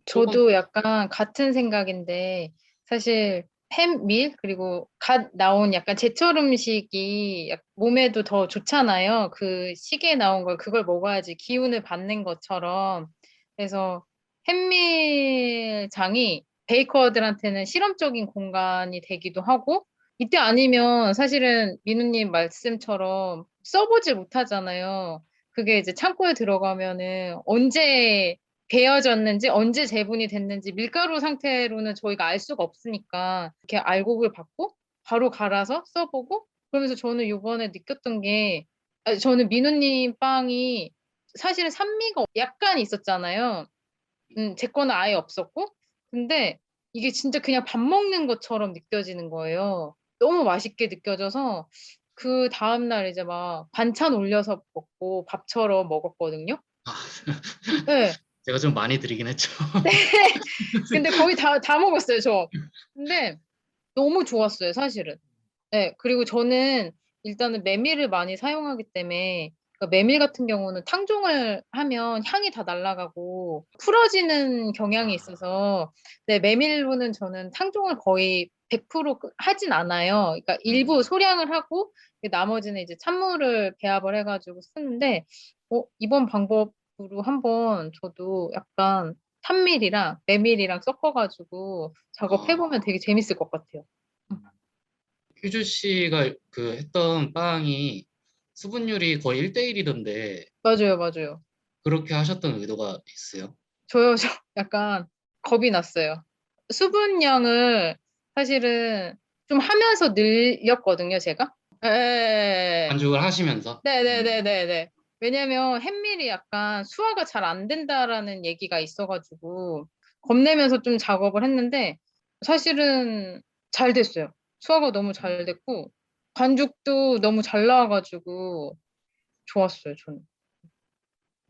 조금 저도 약간 같은 생각인데 사실 햄밀 그리고 갓 나온 약간 제철 음식이 몸에도 더 좋잖아요. 그 시기에 나온 걸 그걸 먹어야지 기운을 받는 것처럼. 그래서 햄밀장이 베이커들한테는 실험적인 공간이 되기도 하고 이때 아니면 사실은 민우님 말씀처럼 써보질 못하잖아요. 그게 이제 창고에 들어가면은 언제 베어졌는지 언제 재분이 됐는지 밀가루 상태로는 저희가 알 수가 없으니까 이렇게 알곡을 받고 바로 갈아서 써보고 그러면서 저는 요번에 느꼈던 게 저는 민우님 빵이 사실은 산미가 약간 있었잖아요. 제 거는 아예 없었고 근데 이게 진짜 그냥 밥 먹는 것처럼 느껴지는 거예요. 너무 맛있게 느껴져서 그 다음날 이제 막 반찬 올려서 먹고 밥처럼 먹었거든요. 아, 네. 제가 좀 많이 드리긴 했죠. 근데 거의 다 먹었어요, 저. 근데 너무 좋았어요, 사실은. 네, 그리고 저는 일단은 메밀을 많이 사용하기 때문에 그러니까 메밀 같은 경우는 탕종을 하면 향이 다 날아가고 풀어지는 경향이 있어서 네, 메밀로는 저는 탕종을 거의 100% 하진 않아요. 그러니까 일부 소량을 하고 나머지는 이제 찬물을 배합을 해가지고 쓰는데 이번 방법으로 한번 저도 약간 탄밀이랑 메밀이랑 섞어가지고 작업해보면 되게 재밌을 것 같아요. 휴주 씨가 그 했던 빵이 수분율이 거의 1대1이던데 맞아요, 맞아요. 그렇게 하셨던 의도가 있어요? 저 약간 겁이 났어요. 수분량을 사실은 좀 하면서 늘렸거든요, 제가. 예. 반죽을 하시면서? 네네네네네. 왜냐면 햇밀이 약간 수화가 잘 안 된다라는 얘기가 있어가지고 겁내면서 좀 작업을 했는데 사실은 잘 됐어요. 수화가 너무 잘 됐고 반죽도 너무 잘 나와가지고 좋았어요, 저는.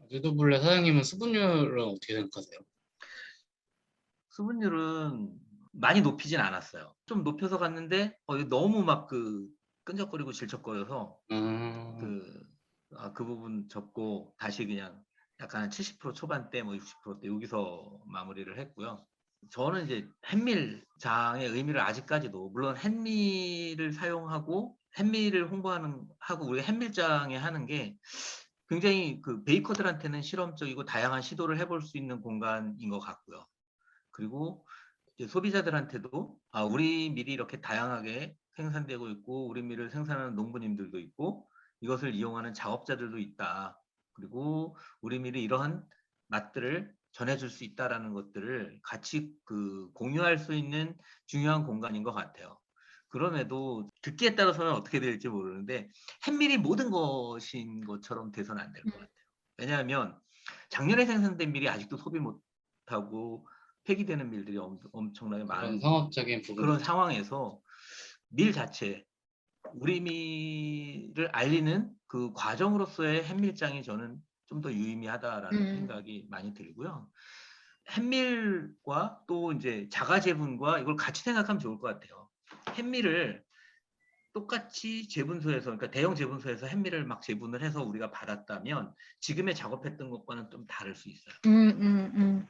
르드블레 사장님은 수분율은 어떻게 생각하세요? 수분율은 많이 높이진 않았어요. 좀 높여서 갔는데 이거 너무 막 그 끈적거리고 질척거려서 음, 그 부분 접고 다시 그냥 약간 70% 초반대 뭐 60%대 여기서 마무리를 했고요. 저는 이제 햇밀장의 의미를 아직까지도 물론 햇밀을 사용하고 햇밀을 하고 우리가 햇밀장에 하는 게 굉장히 그 베이커들한테는 실험적이고 다양한 시도를 해볼 수 있는 공간인 것 같고요. 그리고 이제 소비자들한테도 우리 밀이 이렇게 다양하게 생산되고 있고 우리 밀을 생산하는 농부님들도 있고 이것을 이용하는 작업자들도 있다. 그리고 우리 밀이 이러한 맛들을 전해줄 수 있다라는 것들을 같이 그 공유할 수 있는 중요한 공간인 것 같아요. 그럼에도 듣기에 따라서는 어떻게 될지 모르는데 햇밀이 모든 것인 것처럼 돼서는 안 될 것 같아요. 왜냐하면 작년에 생산된 밀이 아직도 소비 못하고 폐기되는 밀들이 엄청나게 그런 많은 상업적인 부분이 그런 있죠. 상황에서 밀 자체 우리 밀을 알리는 그 과정으로서의 햇밀장이 저는 좀 더 유의미하다라는 음, 생각이 많이 들고요. 햇밀과 또 이제 자가 제분과 이걸 같이 생각하면 좋을 것 같아요. 햇밀을 똑같이 제분소에서, 그러니까 대형 제분소에서 햇밀을 막 제분을 해서 우리가 받았다면 지금의 작업했던 것과는 좀 다를 수 있어요.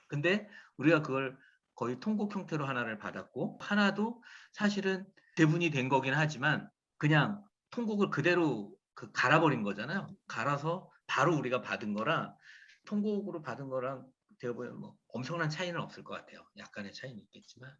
근데 우리가 그걸 거의 통곡 형태로 하나를 받았고, 하나도 사실은 제분이 된 거긴 하지만 그냥 통곡을 그대로 갈아버린 거잖아요. 갈아서 바로 우리가 받은 거라, 통곡으로 받은 거랑 제가 보면 뭐 엄청난 차이는 없을 것 같아요. 약간의 차이는 있겠지만,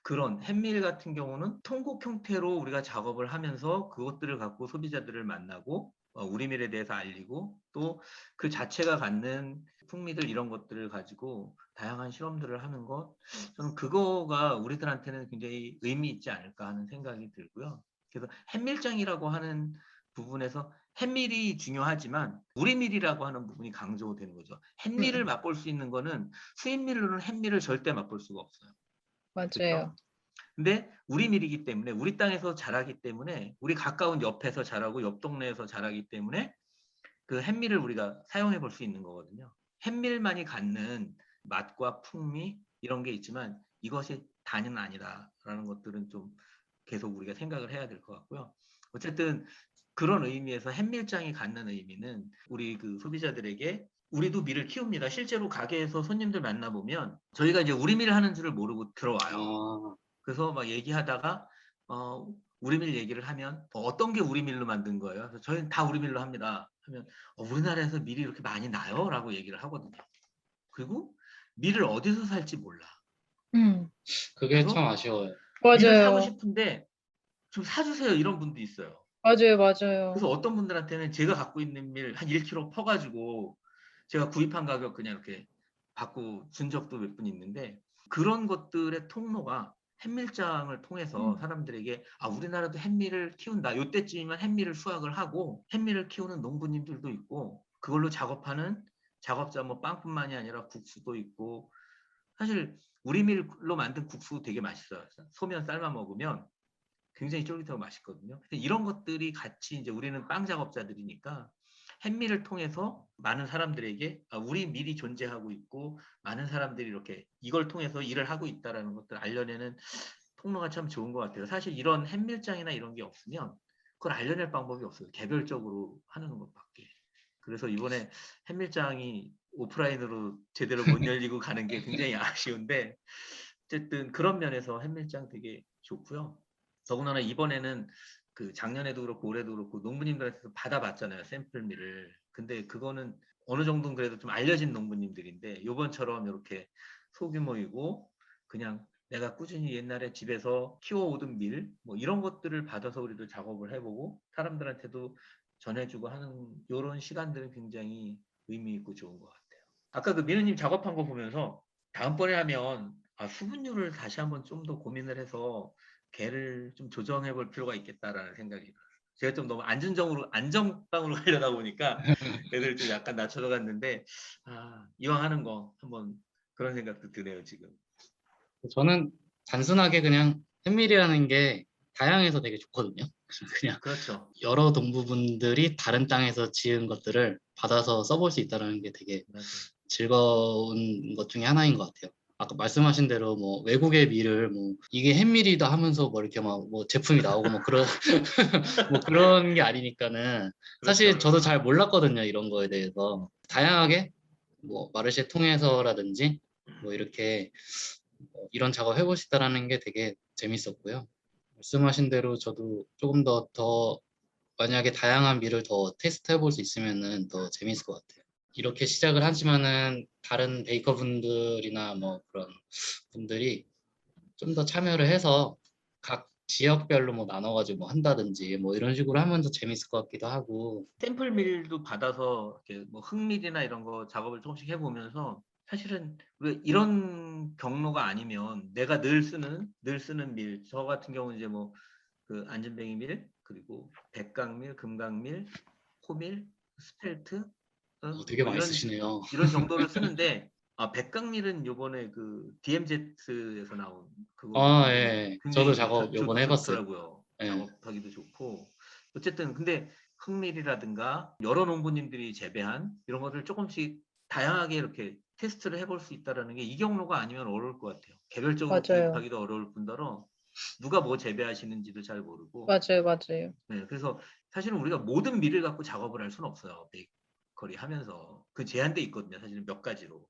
그런 햇밀 같은 경우는 통곡 형태로 우리가 작업을 하면서 그것들을 갖고 소비자들을 만나고 우리밀에 대해서 알리고, 또 그 자체가 갖는 풍미들 이런 것들을 가지고 다양한 실험들을 하는 것, 저는 그거가 우리들한테는 굉장히 의미 있지 않을까 하는 생각이 들고요. 그래서 햇밀장이라고 하는 부분에서 햇밀이 중요하지만 우리밀이라고 하는 부분이 강조되는 거죠. 햇밀을 맛볼 수 있는 거는 수입밀로는 햇밀을 절대 맛볼 수가 없어요. 맞아요. 그렇죠? 근데 우리밀이기 때문에, 우리 땅에서 자라기 때문에, 우리 가까운 옆에서 자라고 옆 동네에서 자라기 때문에 그 햇밀을 우리가 사용해 볼 수 있는 거거든요. 햇밀만이 갖는 맛과 풍미 이런 게 있지만 이것이 다는 아니다라는 것들은 좀 계속 우리가 생각을 해야 될 것 같고요. 어쨌든 그런 의미에서 햇밀장이 갖는 의미는 우리 그 소비자들에게, 우리도 밀을 키웁니다. 실제로 가게에서 손님들 만나보면 저희가 이제 우리밀 하는 줄을 모르고 들어와요. 그래서 막 얘기하다가 우리밀 얘기를 하면 어떤 게 우리밀로 만든 거예요? 그래서 저희는 다 우리밀로 합니다. 하면 우리나라에서 밀이 이렇게 많이 나요? 라고 얘기를 하거든요. 그리고 밀을 어디서 살지 몰라. 그게 그래서 참 아쉬워요. 밀을 사고 맞아요. 싶은데 좀 사주세요, 이런 분도 있어요. 맞아요. 맞아요. 그래서 어떤 분들한테는 제가 갖고 있는 밀 한 1kg 퍼가지고 제가 구입한 가격 그냥 이렇게 받고 준 적도 몇 분 있는데, 그런 것들의 통로가 햇밀장을 통해서 사람들에게 우리나라도 햇밀을 키운다. 요때쯤이면 햇밀을 수확을 하고 햇밀을 키우는 농부님들도 있고, 그걸로 작업하는 작업자 뭐 빵뿐만이 아니라 국수도 있고, 사실 우리밀로 만든 국수 되게 맛있어요. 소면 삶아 먹으면 굉장히 쫄깃하고 맛있거든요. 이런 것들이 같이, 이제 우리는 빵 작업자들이니까 햇밀을 통해서 많은 사람들에게 우리 밀이 존재하고 있고 많은 사람들이 이렇게 이걸 통해서 일을 하고 있다라는 것들을 알려내는 통로가 참 좋은 것 같아요. 사실 이런 햇밀장이나 이런 게 없으면 그걸 알려낼 방법이 없어요. 개별적으로 하는 것밖에. 그래서 이번에 햇밀장이 오프라인으로 제대로 못 열리고 가는 게 굉장히 아쉬운데, 어쨌든 그런 면에서 햇밀장 되게 좋고요. 더군다나 이번에는 그 작년에도 그렇고 올해도 그렇고 농부님들한테서 받아봤잖아요, 샘플밀을. 근데 그거는 어느 정도는 그래도 좀 알려진 농부님들인데, 요번처럼 이렇게 소규모이고 그냥 내가 꾸준히 옛날에 집에서 키워오던 밀 뭐 이런 것들을 받아서 우리도 작업을 해보고 사람들한테도 전해주고 하는 이런 시간들은 굉장히 의미 있고 좋은 것 같아요. 아까 그 민우님 작업한 거 보면서 다음번에 하면 수분율을 다시 한번 좀 더 고민을 해서 걔를 좀 조정해 볼 필요가 있겠다라는 생각이 들어요. 제가 좀 너무 안정빵으로 가려다 보니까 애들 좀 약간 낮춰져 갔는데, 이왕 하는 거 한번 그런 생각도 드네요, 지금. 저는 단순하게 그냥 햇밀이라는 게 다양해서 되게 좋거든요. 그냥 그렇죠. 여러 농부분들이 다른 땅에서 지은 것들을 받아서 써볼 수 있다는 게 되게 맞아요. 즐거운 것 중에 하나인 것 같아요. 아까 말씀하신 대로 뭐 외국의 밀을 뭐 이게 햇밀이다 하면서 뭐 이렇게 막 뭐 제품이 나오고 뭐 그런 뭐 그런 게 아니니까는 사실 그렇죠. 저도 잘 몰랐거든요, 이런 거에 대해서. 다양하게 뭐 마르쉐 통해서라든지 뭐 이렇게 이런 작업 해볼 수 있다는 게 되게 재밌었고요. 말씀하신 대로 저도 조금 더 만약에 다양한 밀을 더 테스트 해볼 수 있으면은 더 재밌을 것 같아요. 이렇게 시작을 하지만은 다른 베이커 분들이나 뭐 그런 분들이 좀 더 참여를 해서 각 지역별로 뭐 나눠가지고 뭐 한다든지 뭐 이런 식으로 하면 더 재밌을 것 같기도 하고. 샘플 밀도 받아서 이렇게 뭐 흙밀이나 이런 거 작업을 조금씩 해보면서, 사실은 우리가 이런 경로가 아니면 내가 늘 쓰는 밀, 저 같은 경우는 이제 뭐 그 안전뱅이 밀, 그리고 백강밀, 금강밀, 호밀, 스펠트, 되게 뭐 많이 쓰시네요. 이런 정도를 쓰는데, 백강밀은 요번에 그 DMZ에서 나온 그거로 예. 저도 굉장히 작업 요번에 해봤어요. 좋더라고요. 예. 작업하기도 좋고. 어쨌든 근데 흑밀이라든가 여러 농부님들이 재배한 이런 것을 조금씩 다양하게 이렇게 테스트를 해볼 수 있다는 게 이 경로가 아니면 어려울 것 같아요. 개별적으로 맞아요. 구입하기도 어려울 뿐더러 누가 뭐 재배하시는지도 잘 모르고. 맞아요, 맞아요. 네, 그래서 사실은 우리가 모든 밀을 갖고 작업을 할 수는 없어요. 베이커리 하면서 그 제한돼 있거든요. 사실은 몇 가지로.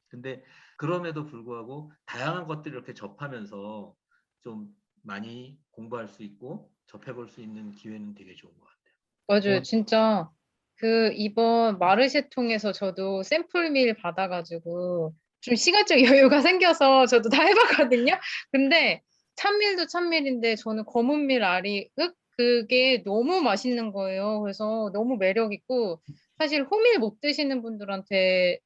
근데 그럼에도 불구하고 다양한 것들을 이렇게 접하면서 좀 많이 공부할 수 있고 접해볼 수 있는 기회는 되게 좋은 것 같아요. 맞아요. 어, 진짜 그 이번 마르쉐 통해서 저도 샘플밀 받아가지고 좀 시간적 여유가 생겨서 저도 다 해봤거든요. 근데 참밀도 참밀인데 저는 검은밀 알이 그게 너무 맛있는 거예요. 그래서 너무 매력 있고 사실 호밀 못 드시는 분들한테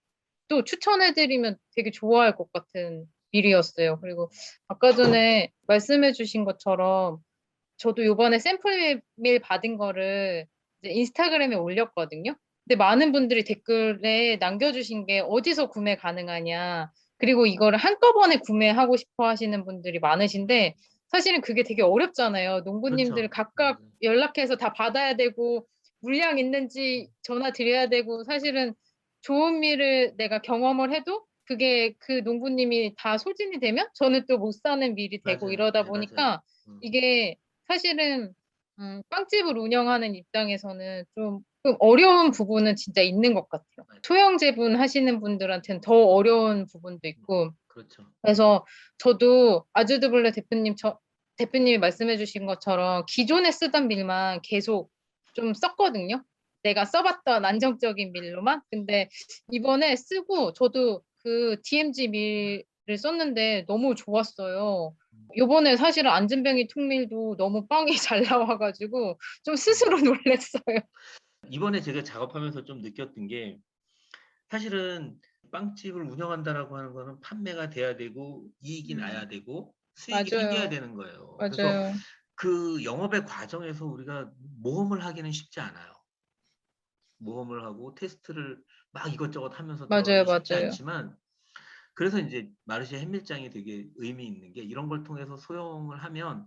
또 추천해드리면 되게 좋아할 것 같은 밀이었어요. 그리고 아까 전에 말씀해주신 것처럼 저도 요번에 샘플밀 받은 거를 이제 인스타그램에 올렸거든요. 근데 많은 분들이 댓글에 남겨주신 게 어디서 구매 가능하냐. 그리고 이거를 한꺼번에 구매하고 싶어 하시는 분들이 많으신데 사실은 그게 되게 어렵잖아요. 농부님들 그렇죠. 각각 연락해서 다 받아야 되고 물량 있는지 전화 드려야 되고 사실은 좋은 밀을 내가 경험을 해도 그게 그 농부님이 다 소진이 되면 저는 또 못 사는 밀이 되고 맞아요. 이러다 네, 맞아요. 보니까 이게 사실은 빵집을 운영하는 입장에서는 좀 어려운 부분은 진짜 있는 것 같아요. 맞아요. 소형 제분 하시는 분들한테는 더 어려운 부분도 있고 그렇죠. 그래서 저도 아주드블레 대표님이 말씀해주신 것처럼 기존에 쓰던 밀만 계속 좀 썼거든요. 내가 써봤던 안정적인 밀로만. 근데 이번에 쓰고 저도 그 DMG 밀을 썼는데 너무 좋았어요. 요번에 사실은 안전뱅이 툭밀도 너무 빵이 잘 나와가지고 좀 스스로 놀랬어요. 이번에 제가 작업하면서 좀 느꼈던 게 사실은 빵집을 운영한다라고 하는 거는 판매가 돼야 되고 이익이 나야 되고 수익이 생겨야 맞아요. 되는 거예요. 그래서 맞아요. 그 영업의 과정에서 우리가 모험을 하기는 쉽지 않아요. 모험을 하고 테스트를 막 이것저것 하면서 맞아요. 들어가기 쉽지 맞아요. 않지만 그래서 이제 마르쉐 햇밀장이 되게 의미 있는 게 이런 걸 통해서 소형을 하면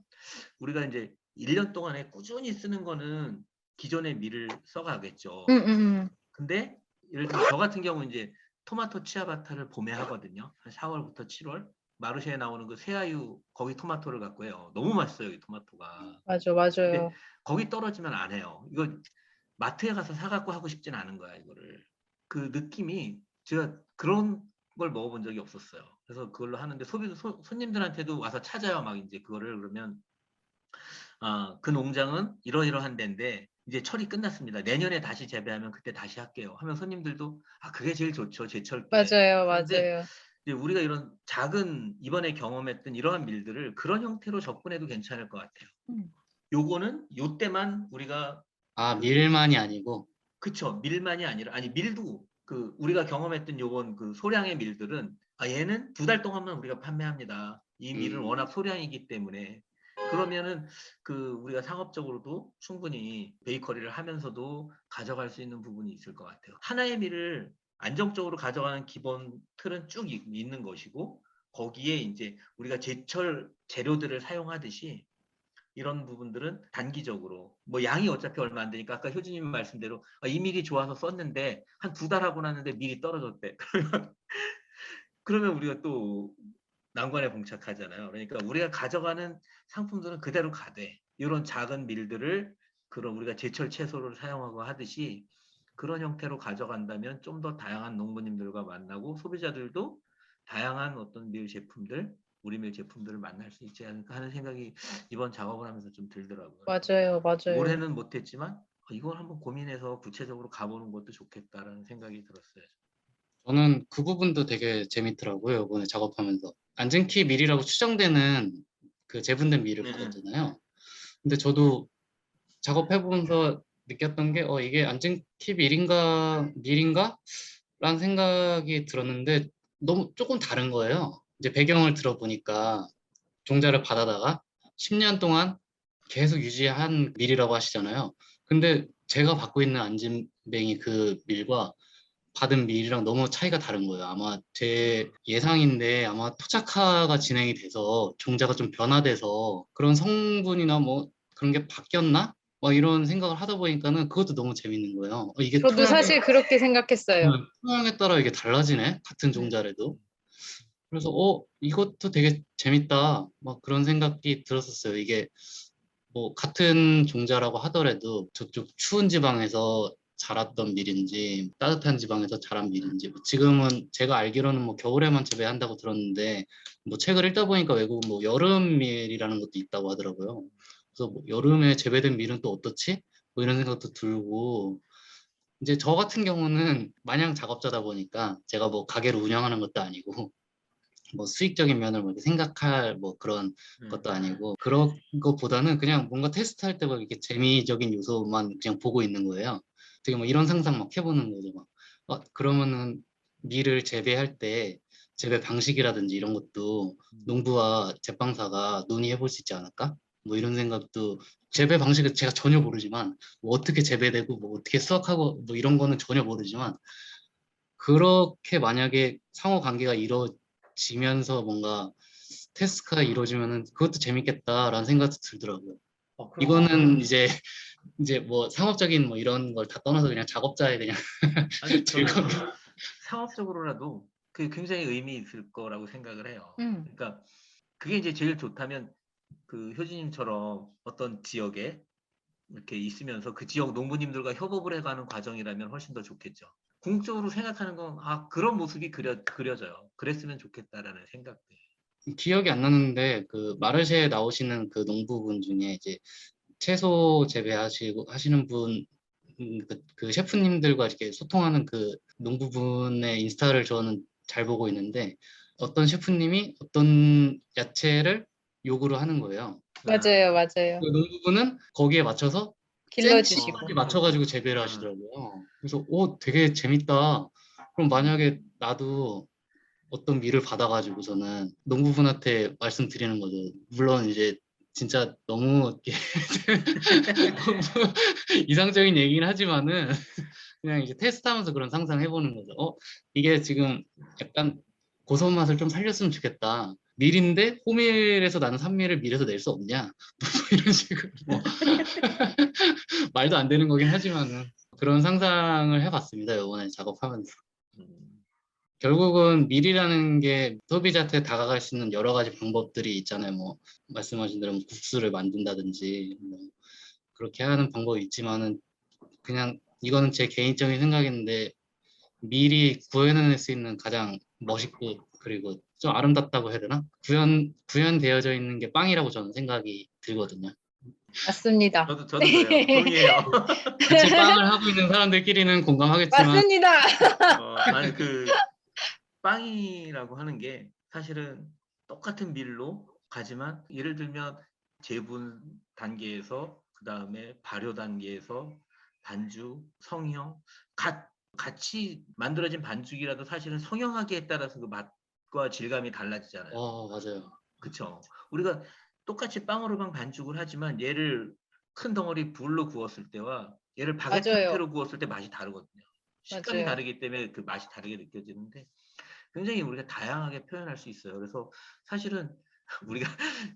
우리가 이제 1년 동안에 꾸준히 쓰는 거는 기존의 밀을 써가겠죠. 음, 음, 음. 근데 예를 들면 저 같은 경우 이제 토마토 치아바타를 봄에 하거든요. 한 4월부터 7월. 마르쉐에 나오는 그 새아유 거기 토마토를 갖고 해요. 너무 맛있어요, 이 토마토가. 맞아, 근데 맞아요. 거기 떨어지면 안 해요. 이거 마트에 가서 사갖고 하고 싶진 않은 거야, 이거를. 그 느낌이 제가 그런 걸 먹어본 적이 없었어요. 그래서 그걸로 하는데 손님들한테도 와서 찾아요. 막 이제 그거를 그러면 그 농장은 이러이러한 데인데 이제 철이 끝났습니다. 내년에 다시 재배하면 그때 다시 할게요. 하면 손님들도 그게 제일 좋죠. 제철 때. 맞아요. 그런데 맞아요. 이제 우리가 이런 작은 이번에 경험했던 이러한 밀들을 그런 형태로 접근해도 괜찮을 것 같아요. 음. 요거는 요 때만 우리가 그 밀만이 아니고. 그쵸. 밀만이 아니라, 아니, 밀도, 그, 우리가 경험했던 요번 그 소량의 밀들은, 얘는 2달 동안만 우리가 판매합니다. 이 밀은 워낙 소량이기 때문에. 그러면은, 그, 우리가 상업적으로도 충분히 베이커리를 하면서도 가져갈 수 있는 부분이 있을 것 같아요. 하나의 밀을 안정적으로 가져가는 기본 틀은 쭉 있는 것이고, 거기에 이제 우리가 제철 재료들을 사용하듯이 이런 부분들은 단기적으로 뭐 양이 어차피 얼마 안 되니까 아까 효진님 말씀대로 이 밀이 좋아서 썼는데 한 2달 하고 났는데 밀이 떨어졌대. 그러면 우리가 또 난관에 봉착하잖아요. 그러니까 우리가 가져가는 상품들은 그대로 가되 이런 작은 밀들을 그런 우리가 제철 채소를 사용하고 하듯이 그런 형태로 가져간다면 좀 더 다양한 농부님들과 만나고 소비자들도 다양한 어떤 밀 제품들 우리 밀 제품들을 만날 수 있지 않을까 하는 생각이 이번 작업을 하면서 좀 들더라고요. 맞아요. 맞아요. 올해는 못했지만 이걸 한번 고민해서 구체적으로 가보는 것도 좋겠다라는 생각이 들었어요. 저는 그 부분도 되게 재밌더라고요. 이번에 작업하면서. 안전키 밀이라고 추정되는 그 재분된 밀을 받았잖아요. 근데 저도 작업해보면서 느꼈던 게, 이게 안전키 밀인가? 라는 생각이 들었는데, 너무 조금 다른 거예요. 이제 배경을 들어보니까, 종자를 받아다가 10년 동안 계속 유지한 밀이라고 하시잖아요. 근데 제가 받고 있는 안진뱅이 그 밀과 받은 밀이랑 너무 차이가 다른 거예요. 아마 제 예상인데 아마 토착화가 진행이 돼서 종자가 좀 변화돼서 그런 성분이나 뭐 그런 게 바뀌었나? 막 이런 생각을 하다 보니까는 그것도 너무 재밌는 거예요. 이게 저도 사실 그렇게 생각했어요. 토양에 따라 이게 달라지네? 같은 네. 종자래도. 그래서 이것도 되게 재밌다. 막 그런 생각이 들었었어요. 이게 뭐 같은 종자라고 하더라도 저쪽 추운 지방에서 자랐던 밀인지 따뜻한 지방에서 자란 밀인지 뭐 지금은 제가 알기로는 뭐 겨울에만 재배한다고 들었는데 뭐 책을 읽다 보니까 외국 뭐 여름 밀이라는 것도 있다고 하더라고요. 그래서 뭐 여름에 재배된 밀은 또 어떻지? 뭐 이런 생각도 들고 이제 저 같은 경우는 마냥 작업자다 보니까 제가 뭐 가게를 운영하는 것도 아니고 뭐 수익적인 면을 뭐 이렇게 생각할 뭐 그런 것도 아니고 그런 것보다는 그냥 뭔가 테스트할 때 막 이렇게 재미적인 요소만 그냥 보고 있는 거예요. 되게 뭐 이런 상상 막 해보는 거죠. 막 그러면은 밀을 재배할 때 재배 방식이라든지 이런 것도 농부와 제빵사가 논의해 볼 수 있지 않을까? 뭐 이런 생각도 재배 방식을 제가 전혀 모르지만 뭐 어떻게 재배되고 뭐 어떻게 수확하고 뭐 이런 거는 전혀 모르지만 그렇게 만약에 상호 관계가 이루어지면서 뭔가 테스트가 이루어지면은 그것도 재밌겠다라는 생각도 들더라고요. 그럼 이거는 이제 뭐 상업적인 뭐 이런 걸 다 떠나서 그냥 작업자의 그냥 아니 저는 즐거움. 상업적으로라도 그게 굉장히 의미 있을 거라고 생각을 해요. 음. 그러니까 그게 이제 제일 좋다면 그 효진님처럼 어떤 지역에 이렇게 있으면서 그 지역 농부님들과 협업을 해가는 과정이라면 훨씬 더 좋겠죠. 궁극적으로 생각하는 건 그런 모습이 그려져요. 그랬으면 좋겠다라는 생각들. 기억이 안 나는데 그 마르쉐에 나오시는 그 농부분 중에 이제 채소 재배하시고 하시는 분 그 셰프님들과 이렇게 소통하는 그 농부분의 인스타를 저는 잘 보고 있는데 어떤 셰프님이 어떤 야채를 요구를 하는 거예요. 맞아요, 그 맞아요. 농부분은 거기에 맞춰서 길러주시고. 센치까지 맞춰가지고 재배를 하시더라고요. 그래서 되게 재밌다. 그럼 만약에 나도 어떤 밀을 받아가지고서는 농부분한테 말씀드리는 거죠. 물론 이제 진짜 너무 이렇게 너무 이상적인 얘기긴 하지만은 그냥 이제 테스트하면서 그런 상상해보는 거죠. 이게 지금 약간 고소한 맛을 좀 살렸으면 좋겠다. 밀인데 호밀에서 나는 산밀을 밀에서 낼 수 없냐? 뭐 이런 식으로 뭐 말도 안 되는 거긴 하지만은 그런 상상을 해봤습니다. 이번에 작업하면서. 음, 결국은 밀이라는 게 소비자한테 다가갈 수 있는 여러 가지 방법들이 있잖아요. 뭐 말씀하신 대로 뭐 국수를 만든다든지 뭐 그렇게 하는 방법이 있지만은 그냥 이거는 제 개인적인 생각인데 밀이 구현해낼 수 있는 가장 멋있고 그리고 좀 아름답다고 해야 되나? 구현되어져 있는 게 빵이라고 저는 생각이 들거든요. 맞습니다. 저도 그래요. 동의해요. 같이 빵을 하고 있는 사람들끼리는 공감하겠지만 맞습니다. 아니 그 빵이라고 하는 게 사실은 똑같은 밀로 가지만 예를 들면 재분 단계에서 그 다음에 발효 단계에서 반죽, 성형 같이 만들어진 반죽이라도 사실은 성형하기에 따라서 그 맛과 질감이 달라지잖아요. 맞아요. 그쵸? 우리가 똑같이 빵으로만 반죽을 하지만 얘를 큰 덩어리 불로 구웠을 때와 얘를 바게트 맞아요. 형태로 구웠을 때 맛이 다르거든요. 식감이 맞아요. 다르기 때문에 그 맛이 다르게 느껴지는데 굉장히 우리가 다양하게 표현할 수 있어요. 그래서 사실은 우리가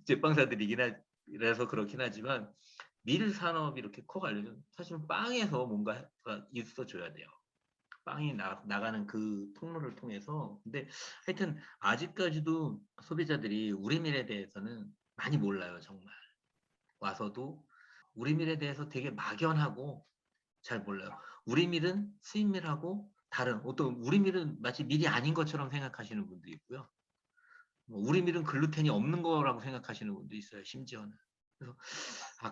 제빵사들이라서 그렇긴 하지만 밀 산업이 이렇게 커가려면 사실은 빵에서 뭔가가 있어줘야 돼요. 빵이 나가는 그 통로를 통해서. 근데 하여튼 아직까지도 소비자들이 우리 밀에 대해서는 많이 몰라요. 정말. 와서도 우리 밀에 대해서 되게 막연하고 잘 몰라요. 우리 밀은 수입 밀하고 다른 어떤 우리 밀은 마치 밀이 아닌 것처럼 생각하시는 분도 있고요. 우리 밀은 글루텐이 없는 거라고 생각하시는 분도 있어요. 심지어는. 그래서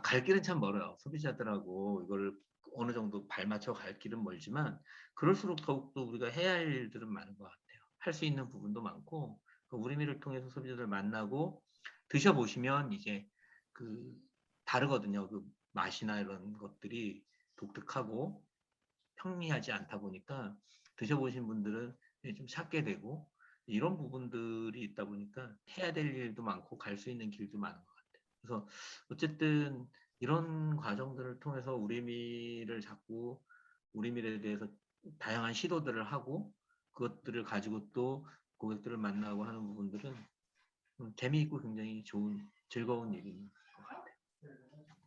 갈 길은 참 멀어요. 소비자들하고 이거를 어느 정도 발맞춰 갈 길은 멀지만 그럴수록 더욱더 우리가 해야 할 일들은 많은 것 같아요. 할 수 있는 부분도 많고 우리 밀을 통해서 소비자들 만나고 드셔보시면 이제 그 다르거든요. 그 맛이나 이런 것들이 독특하고 평이하지 않다 보니까 드셔보신 분들은 좀 찾게 되고 이런 부분들이 있다 보니까 해야 될 일도 많고 갈 수 있는 길도 많은 것 같아요. 그래서 어쨌든 이런 과정들을 통해서 우리밀을 잡고 우리밀에 대해서 다양한 시도들을 하고 그것들을 가지고 또 고객들을 만나고 하는 부분들은 재미있고 굉장히 좋은 즐거운 일인 것 같아요.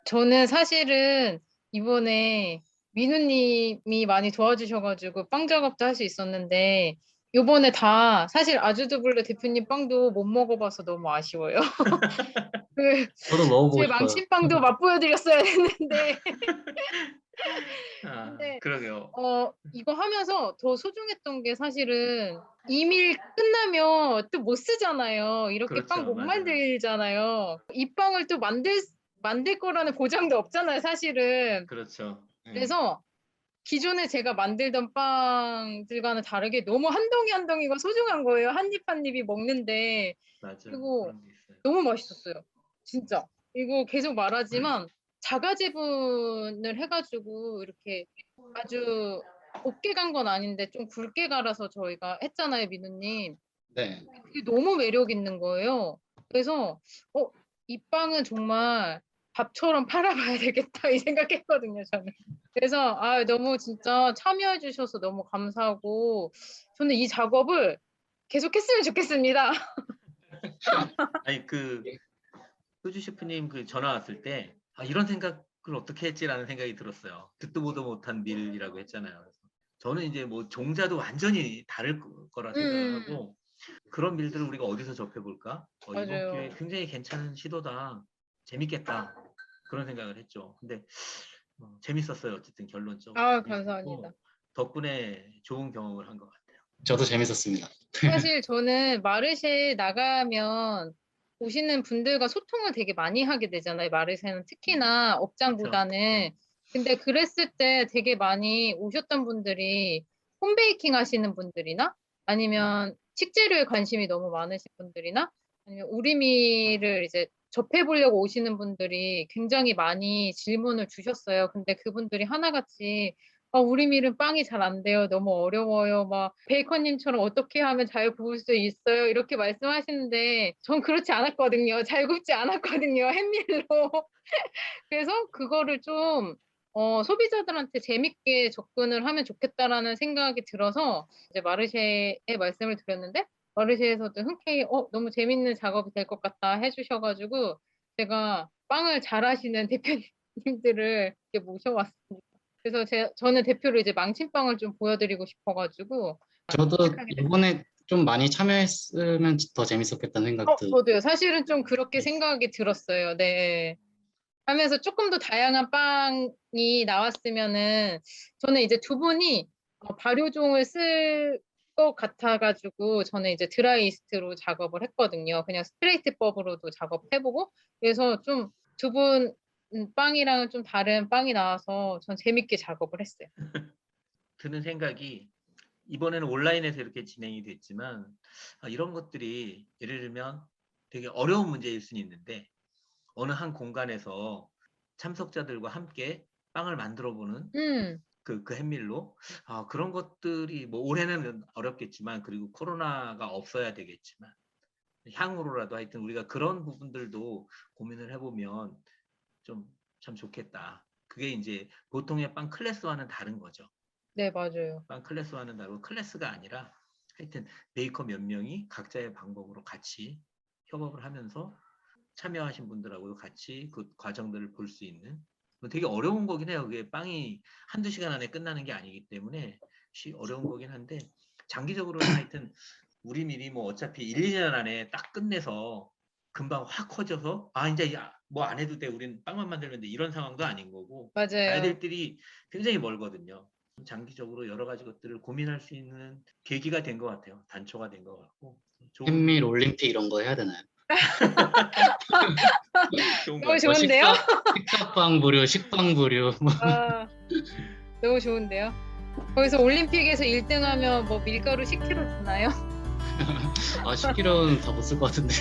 저는 사실은 이번에 민우님이 많이 도와주셔가지고 빵 작업도 할 수 있었는데 요번에 다 사실 아주드블레 대표님 빵도 못 먹어봐서 너무 아쉬워요. 저도 먹어보고 제 싶어요. 망신빵도 맛보여드렸어야 했는데 아, 근데 그러게요. 이거 하면서 더 소중했던 게 사실은 이밀 끝나면 또 못 쓰잖아요. 이렇게 빵 그렇죠. 못 맞아요. 만들잖아요. 이 빵을 또 만들 거라는 보장도 없잖아요, 사실은. 그렇죠. 예. 그래서 기존에 제가 만들던 빵들과는 다르게 너무 한 덩이 한 덩이가 소중한 거예요. 한 입 한 입이 먹는데. 맞아요. 그리고 그런 게 있어요. 너무 맛있었어요. 진짜. 이거 계속 말하지만 자가 재분을 해가지고 이렇게 아주 곱게 간 건 아닌데 좀 굵게 갈아서 저희가 했잖아요, 민우님. 네. 그게 너무 매력 있는 거예요. 그래서 이 빵은 정말 밥처럼 팔아봐야 되겠다 이 생각했거든요, 저는. 그래서 너무 진짜 참여해 주셔서 너무 감사하고 저는 이 작업을 계속했으면 좋겠습니다. 아니 효주 셰프님 전화 왔을 때 이런 생각을 어떻게 했지라는 생각이 들었어요. 듣도 보도 못한 밀이라고 했잖아요. 그래서 저는 이제 뭐 종자도 완전히 다를 거라 생각을 하고 그런 밀들을 우리가 어디서 접해볼까? 이번 맞아요. 기회에 굉장히 괜찮은 시도다. 재밌겠다. 그런 생각을 했죠. 근데 재밌었어요. 어쨌든 결론적으로. 감사합니다. 덕분에 좋은 경험을 한 것 같아요. 저도 재밌었습니다. 사실 저는 마르쉐 나가면 오시는 분들과 소통을 되게 많이 하게 되잖아요. 마르쉐는 특히나 업장보다는. 네. 근데 그랬을 때 되게 많이 오셨던 분들이 홈베이킹 하시는 분들이나 아니면 식재료에 관심이 너무 많으신 분들이나 아니면 우리미를 이제 접해보려고 오시는 분들이 굉장히 많이 질문을 주셨어요. 근데 그분들이 하나같이 우리밀은 빵이 잘 안 돼요. 너무 어려워요. 막 베이컨님처럼 어떻게 하면 잘 구울 수 있어요. 이렇게 말씀하시는데 전 그렇지 않았거든요. 잘 굽지 않았거든요. 햇밀로. 그래서 그거를 좀 소비자들한테 재밌게 접근을 하면 좋겠다라는 생각이 들어서 이제 마르쉐에 말씀을 드렸는데 마르쉐에서도 흔쾌히 너무 재밌는 작업이 될 것 같다 해주셔가지고 제가 빵을 잘하시는 대표님들을 이렇게 모셔왔습니다. 그래서 저는 대표로 이제 망친빵을 좀 보여드리고 싶어가지고 저도 시작하게 됐어요. 이번에 좀 많이 참여했으면 더 재밌었겠다는 생각도. 저도요. 사실은 좀 그렇게 생각이 들었어요. 네. 하면서 조금 더 다양한 빵이 나왔으면은 저는 이제 두 분이 발효종을 쓸 것 같아가지고 저는 이제 드라이이스트로 작업을 했거든요. 그냥 스트레이트법으로도 작업해보고 그래서 좀 두 분 빵이랑은 좀 다른 빵이 나와서 전 재밌게 작업을 했어요. 드는 생각이 이번에는 온라인에서 이렇게 진행이 됐지만 이런 것들이 예를 들면 되게 어려운 문제일 수는 있는데 어느 한 공간에서 참석자들과 함께 빵을 만들어보는 그 햇밀로 그런 것들이 뭐 올해는 어렵겠지만 그리고 코로나가 없어야 되겠지만 향후로라도 하여튼 우리가 그런 부분들도 고민을 해보면 좀 참 좋겠다. 그게 이제 보통의 빵 클래스와는 다른 거죠. 네, 맞아요. 빵 클래스와는 다르고 클래스가 아니라 하여튼 베이커 몇 명이 각자의 방법으로 같이 협업을 하면서 참여하신 분들하고 같이 그 과정들을 볼 수 있는 되게 어려운 거긴 해요. 그게 빵이 한두 시간 안에 끝나는 게 아니기 때문에 어려운 거긴 한데 장기적으로는 하여튼 우리 밀이 뭐 어차피 1, 2년 안에 딱 끝내서 금방 확 커져서 이제 뭐 안 해도 돼. 우린 빵만 만들면 돼. 이런 상황도 아닌 거고 맞아요. 가야 될 길이 굉장히 멀거든요. 장기적으로 여러 가지 것들을 고민할 수 있는 계기가 된 것 같아요. 단초가 된 것 같고. 햇밀 올림픽 이런 거 해야 되나요? 너무 좋은데요? 식사빵 부류, 식빵 부류. 너무 좋은데요? 거기서 올림픽에서 1등하면 뭐 밀가루 10kg 주나요? 10kg는 다 못 쓸 것 같은데.